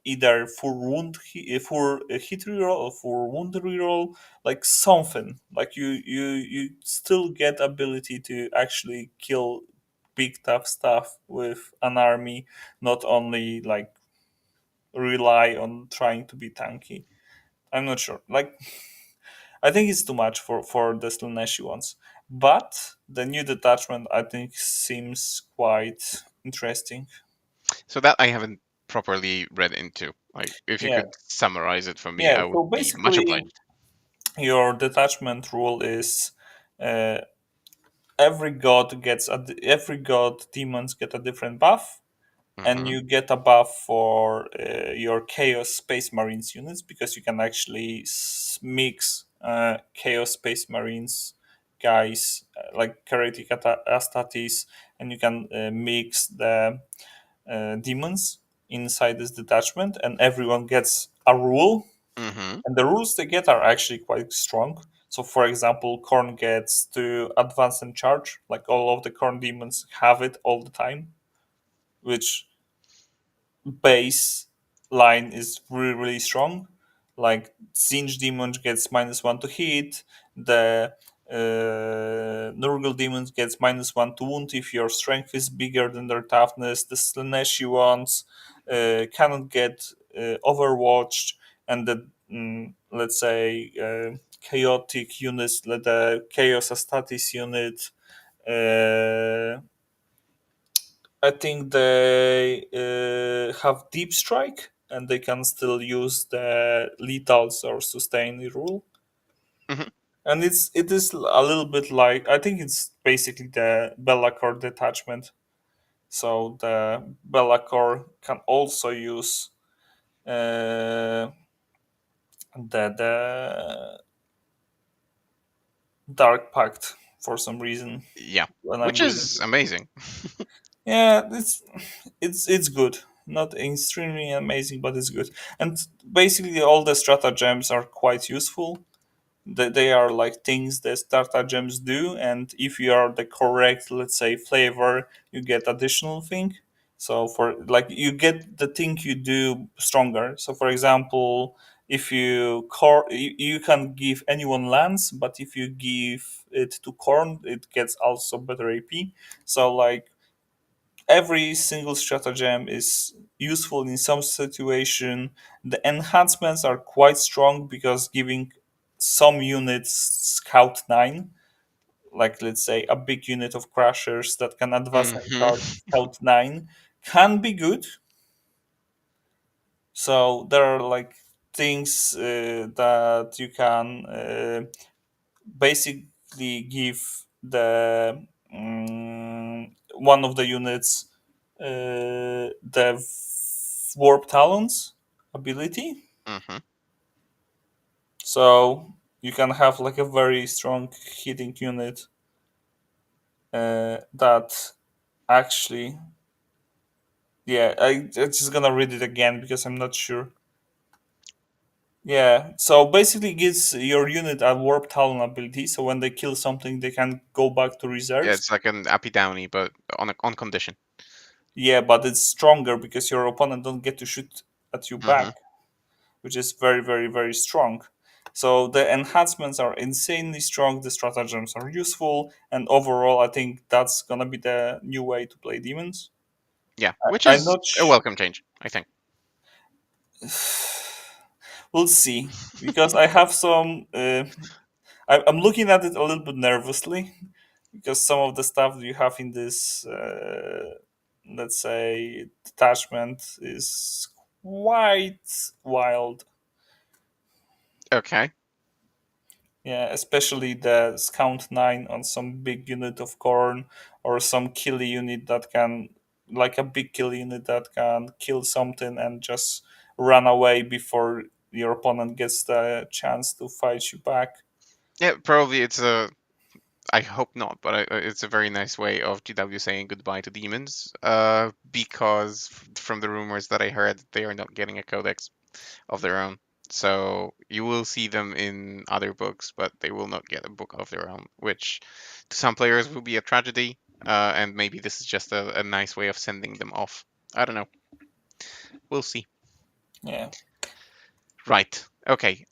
either full full hit reroll or full wound reroll, like something. Like you still get ability to actually kill big tough stuff with an army, not only like rely on trying to be tanky. I'm not sure. Like I think it's too much for the Slaneshi ones. But the new detachment I think seems quite interesting.
So that I haven't properly read into. Like, if you
Yeah.
could summarize it for me,
Yeah.
I would
So
be much
basically
obliged.
your detachment rule is uh, every god demons get a different buff, and
Hmm.
you get a buff for your Chaos Space Marines units because you can actually mix Chaos Space Marines guys like Chaotic Astatis, and you can mix the demons inside this detachment, and everyone gets a rule,
Hmm.
and the rules they get are actually quite strong. So, for example, Korn gets to advance and charge, like all of the Korn demons have it all the time, which base line is really really strong. Like Singe Demon gets -1 to hit. The Nurgle Demons gets -1 to wound if your strength is bigger than their toughness. The Slaneshi ones cannot get overwatched, and the let's say chaotic units, the Chaos Astatis unit. I think they have deep strike, and they can still use the lethals or sustain rule.
Hmm.
And it is a little bit like, I think it's basically the Bellacore detachment. So the Bellacore can also use the Dark Pact for some reason
Yeah,
when I'm
which
reading.
is amazing.
Yeah, it's good. Not extremely amazing, but it's good. And basically, all the stratagems are quite useful. They are like things that stratagems do, and if you are the correct, let's say, flavor, you get additional thing. So for like you get the thing you do stronger. So for example, if you can give anyone lands, but if you give it to corn, it gets also better AP. So like every single stratagem is useful in some situation. The enhancements are quite strong because giving some units Scout 9, like let's say a big unit of Crushers that can advance and
Hmm.
charge Scout 9, can be good. So there are like things that you can basically give the one of the units the warp talons ability,
Hmm.
so you can have like a very strong hitting unit that actually, yeah, I'm just gonna read it again because I'm not sure. Yeah, so basically gives your unit a warp talon ability, so when they kill something they can go back to
Yeah,
reserves.
it's like an Appy Downy, but on condition.
Yeah, but it's stronger because your opponent don't get to shoot at you back,
Hmm.
which is very, very, very strong. So the enhancements are insanely strong. The stratagems are useful, and overall, I think that's gonna be the new way to play demons.
Yeah, which
I'm
is
not.
a welcome change, I think.
We'll see because I have some. I'm looking at it a little bit nervously because some of the stuff you have in this, let's say, detachment is quite wild.
Okay.
Yeah, especially the Scout 9 on some big unit of corn, or some kill unit that can, like a big kill unit that can kill something and just run away before your opponent gets the chance to fight you back.
Yeah, probably it's a. I hope not, but it's a very nice way of GW saying goodbye to demons. Because from the rumors that I heard, they are not getting a codex of their own. So you will see them in other books, but they will not get a book of their own, which to some players will be a tragedy. And maybe this is just a nice way of sending them off. I don't know. We'll see.
Yeah.
Right. Okay.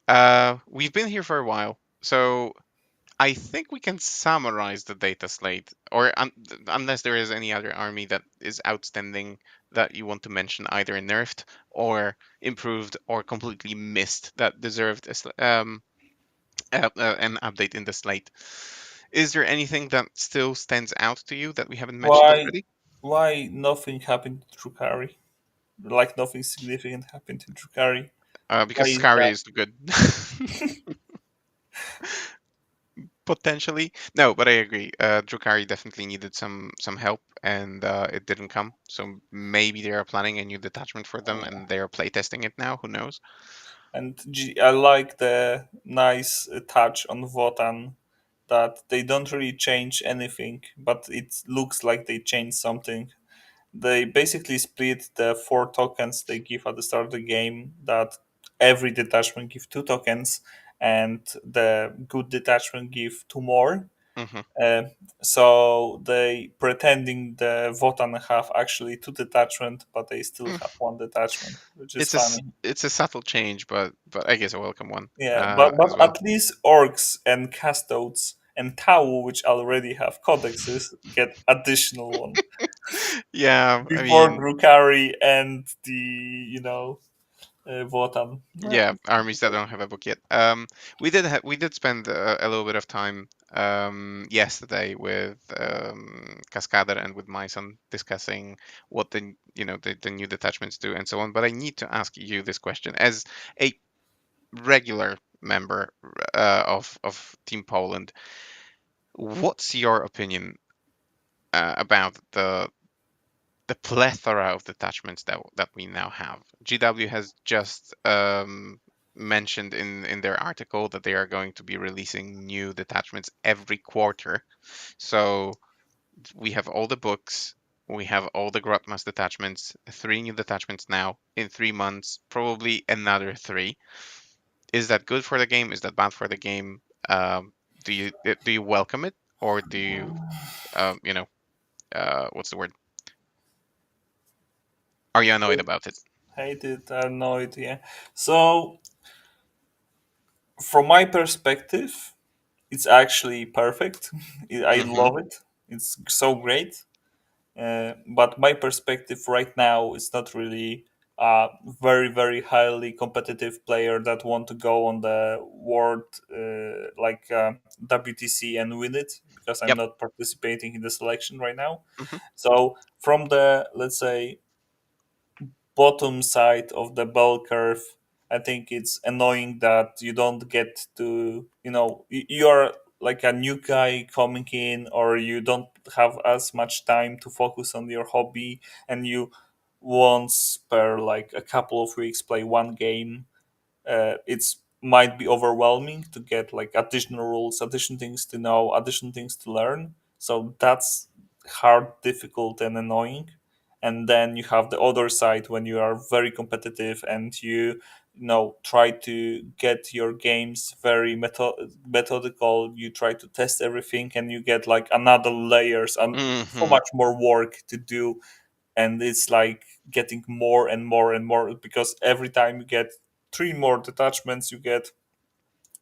We've been here for a while, so I think we can summarize the data slate, or unless there is any other army that is outstanding that you want to mention, either nerfed or improved or completely missed that deserved an update in the slate. Is there anything that still stands out to you that we haven't mentioned
Why?
already?
Why nothing happened to Drukari? Like nothing significant happened to Drukari. Why
Because
is
Skari
that?
is good. Potentially. No, but I agree. Drukari definitely needed some help, and it didn't come. So maybe they are planning a new detachment for them, and they are playtesting it now. Who knows?
And I like the nice touch on Votan that they don't really change anything, but it looks like they changed something. They basically split the 4 tokens they give at the start of the game, that every detachment give 2 tokens and the good detachment give two more.
Hmm.
Uh, so they pretending the Votan have actually two detachment, but they still have one detachment, which is funny.
It's a subtle change, but I guess a welcome one
Yeah, but
as well.
at least orcs and castodes and Tau, which already have codexes, get additional one
Yeah, I
before
mean,
Drukari and the Votan.
yeah, armies that don't have a book yet. We did spend a little bit of time yesterday with Cascader and with Myson discussing what the new detachments do and so on. But I need to ask you this question as a regular member of Team Poland. What's your opinion about the plethora of detachments that we now have? GW has just mentioned in their article that they are going to be releasing new detachments every quarter. So we have all the books, we have all the Grotmas detachments, three new detachments now in 3 months, probably another three. Is that good for the game? Is that bad for the game? Do you welcome it, or do you what's the word? Are you annoyed about it?
Hate it, I have no idea. So, from my perspective, it's actually perfect. I
Hmm.
love it. It's so great. But my perspective right now is not really a very highly competitive player that want to go on the world WTC and win it, because I'm
Yep.
not participating in the selection right now.
Hmm.
So from the, let's say, bottom side of the bell curve, I think it's annoying that you don't get to, you're like a new guy coming in, or you don't have as much time to focus on your hobby, and you once per like a couple of weeks play one game. It's might be overwhelming to get like additional rules, additional things to know, additional things to learn. So that's hard, difficult, and annoying. And then you have the other side when you are very competitive and try to get your games very methodical. You try to test everything, and you get like another layers and so
Hmm.
much more work to do, and it's like getting more and more and more, because every time you get three more detachments, you get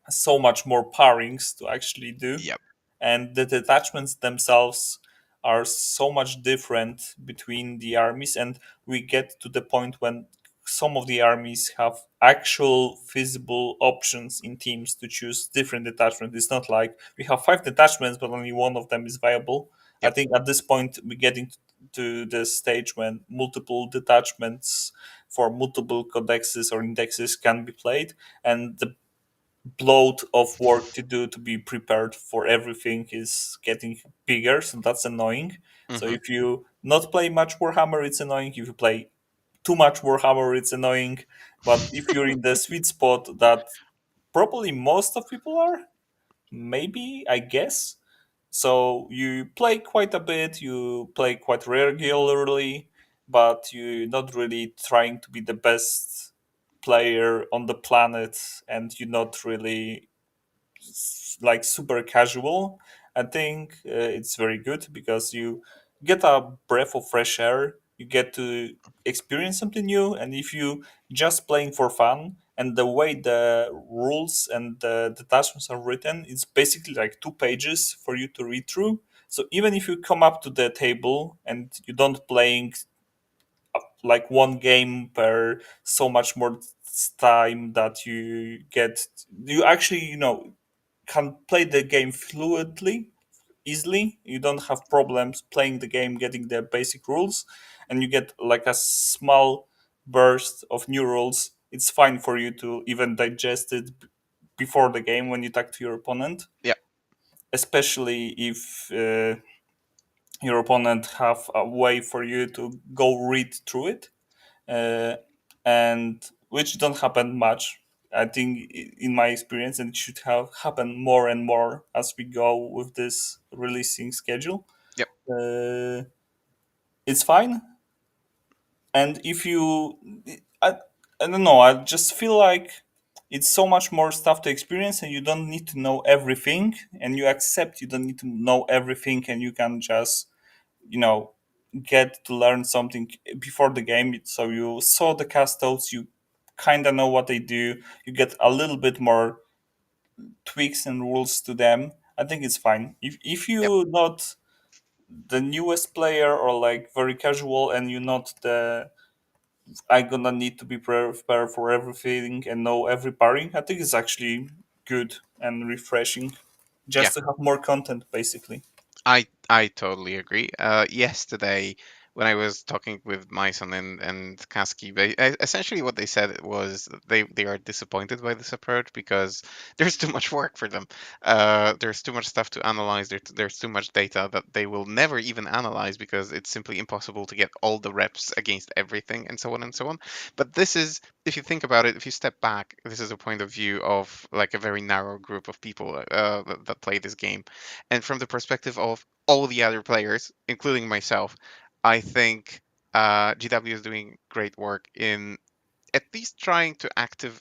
so much more pairings to actually do,
Yep.
and the detachments themselves are so much different between the armies, and we get to the point when some of the armies have actual feasible options in teams to choose different detachments. It's not like we have 5 detachments but only one of them is viable. I
Yep.
think at this point we're getting to the stage when multiple detachments for multiple codexes or indexes can be played, and the bloat of work to do to be prepared for everything is getting bigger, so that's annoying. So
Hmm.
if you not play much Warhammer, it's annoying. If you play too much Warhammer, it's annoying. But if you're in the sweet spot that probably most of people are, maybe, I guess, so you play quite a bit, you play quite regularly, but you're not really trying to be the best player on the planet, and you're not really like super casual. I think it's very good because you get a breath of fresh air. You get to experience something new, and if you just playing for fun, and the way the rules and the detachments are written, it's basically like 2 pages for you to read through. So even if you come up to the table and you don't playing like one game per so much more time, that you actually can play the game fluidly, easily. You don't have problems playing the game, getting the basic rules, and you get like a small burst of new rules. It's fine for you to even digest it before the game when you talk to your opponent,
Yeah.
especially if your opponent have a way for you to go read through it, uh, and which don't happen much. I think in my experience, and it should have happen more and more as we go with this releasing schedule.
Yep.
Uh, it's fine, and if you, I, I don't know, I just feel like it's so much more stuff to experience, and you don't need to know everything, and you accept you don't need to know everything, and you can just get to learn something before the game. So you saw the castos, you kind of know what they do, you get a little bit more tweaks and rules to them. I think it's fine if
Yep.
you not the newest player or like very casual, and you're not the I gonna need to be prepared for everything and know every pairing. I think it's actually good and refreshing
Yeah.
just to have more content basically.
I totally agree. Yesterday, when I was talking with my son and Kaski, essentially what they said was that they are disappointed by this approach because there's too much work for them. There's too much stuff to analyze. There's too much data that they will never even analyze because it's simply impossible to get all the reps against everything and so on and so on. But this is, if you think about it, if you step back, this is a point of view of like a very narrow group of people that play this game, and from the perspective of all the other players, including myself, I think GW is doing great work in at least trying to active.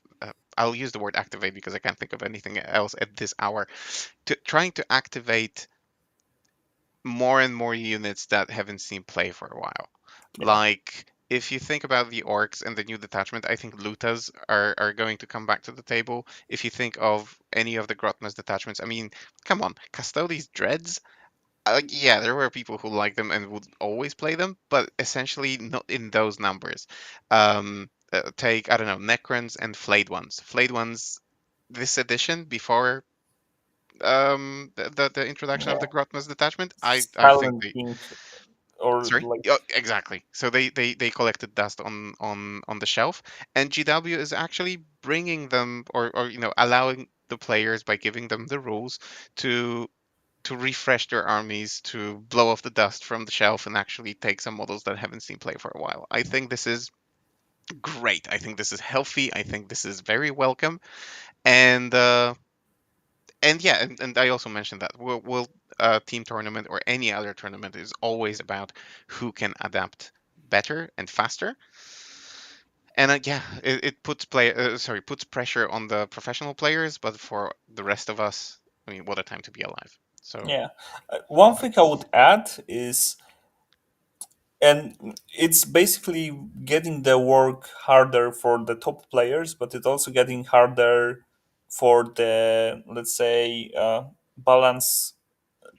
I'll use the word activate because I can't think of anything else at this hour. To trying to activate more and more units that haven't seen play for a while.
Yeah,
Like if you think about the orcs and the new detachment, I think Lutas are going to come back to the table. If you think of any of the Grotmas detachments, I mean, come on, Custodes Dreads, yeah, there were people who liked them and would always play them, but essentially not in those numbers. Take, I don't know, Necrons and Flayed Ones. Flayed Ones, this edition before the introduction of
yeah.
the Grotmas detachment, I think
Silent
they,
King or
sorry,
like
yeah, exactly. So they collected dust on the shelf, and GW is actually bringing them, or allowing the players by giving them the rules to refresh their armies, to blow off the dust from the shelf and actually take some models that haven't seen play for a while. I think this is great. I think this is healthy. I think this is very welcome. And yeah, and I also mentioned that we'll team tournament or any other tournament is always about who can adapt better and faster. And yeah, it puts puts pressure on the professional players, but for the rest of us, I mean, what a time to be alive. So
yeah. One thing I would add is, and it's basically getting the work harder for the top players, but it's also getting harder for the, let's say, balance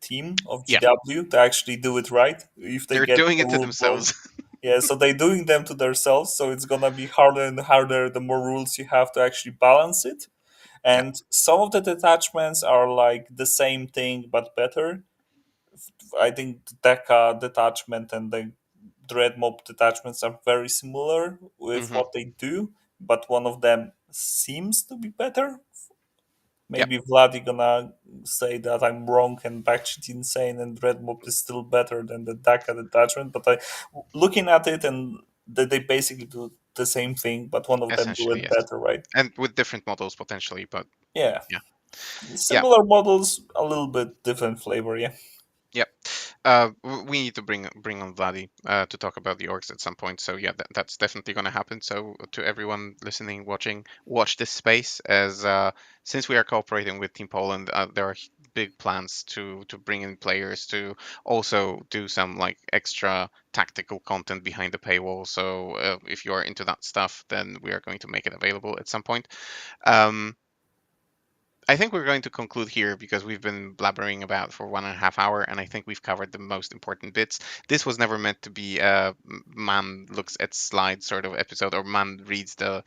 team of
yeah,
GW to actually do it right if they
they're
get
doing
the
it to
rule book.
themselves.
Yeah, so they're doing them to themselves, so it's gonna be harder and harder the more rules you have to actually balance it.
Yeah.
And some of the detachments are like the same thing but better. I think the Deca detachment and the Dread Mob detachments are very similar with
Hmm.
what they do, but one of them seems to be better.
Yep.
Maybe Vladi gonna say that I'm wrong and Backshit insane and Dread Mob is still better than the Deca detachment, but looking at it and they basically do the same thing, but one of them do
Essentially,
it
yes.
better, right?
And with different models potentially, but
Yeah,
yeah. Yeah.
similar models, a little bit different flavor. Yeah,
Yep. We need to bring on Vladi to talk about the orcs at some point. So yeah, that's definitely going to happen. So to everyone listening, watching, watch this space as since we are cooperating with Team Poland, there are big plans to bring in players to also do some like extra tactical content behind the paywall. So if you are into that stuff, then we are going to make it available at some point. Um, I think we're going to conclude here because we've been blabbering about for 1.5 hours, and I think we've covered the most important bits. This was never meant to be a man looks at slides sort of episode or man reads the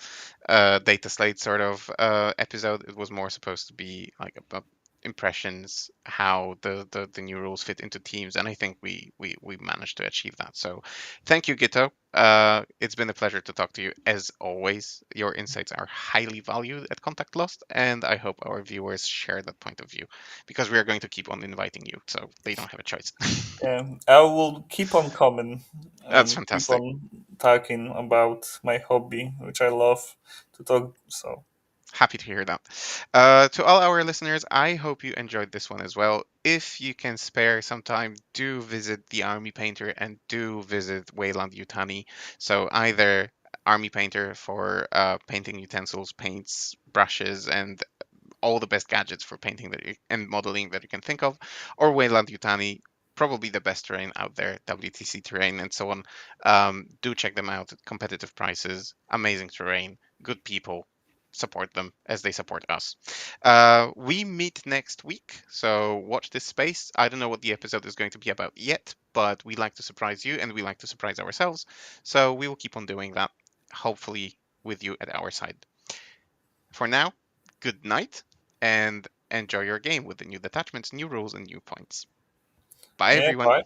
data slate sort of episode. It was more supposed to be like impressions, how the new rules fit into teams, and I think we managed to achieve that. So thank you, Gito. It's been a pleasure to talk to you as always. Your insights are highly valued at Contact Lost, and I hope our viewers share that point of view because we are going to keep on inviting you, so they don't have a choice.
I will keep on coming
That's
and keep
fantastic.
on talking about my hobby, which I love to talk. So
Happy to hear that. To all our listeners, I hope you enjoyed this one as well. If you can spare some time, do visit the Army Painter and do visit Weyland-Yutani. So either Army Painter for painting utensils, paints, brushes, and all the best gadgets for painting and modeling that you can think of, or Weyland-Yutani, probably the best terrain out there, WTC terrain and so on. Do check them out at competitive prices, amazing terrain, good people. Support them as they support us. We meet next week, so watch this space. I don't know what the episode is going to be about yet, but we like to surprise you and we like to surprise ourselves. So we will keep on doing that, hopefully with you at our side. For now, good night and enjoy your game with the new detachments, new rules, and new points. Bye,
yeah,
everyone.
bye.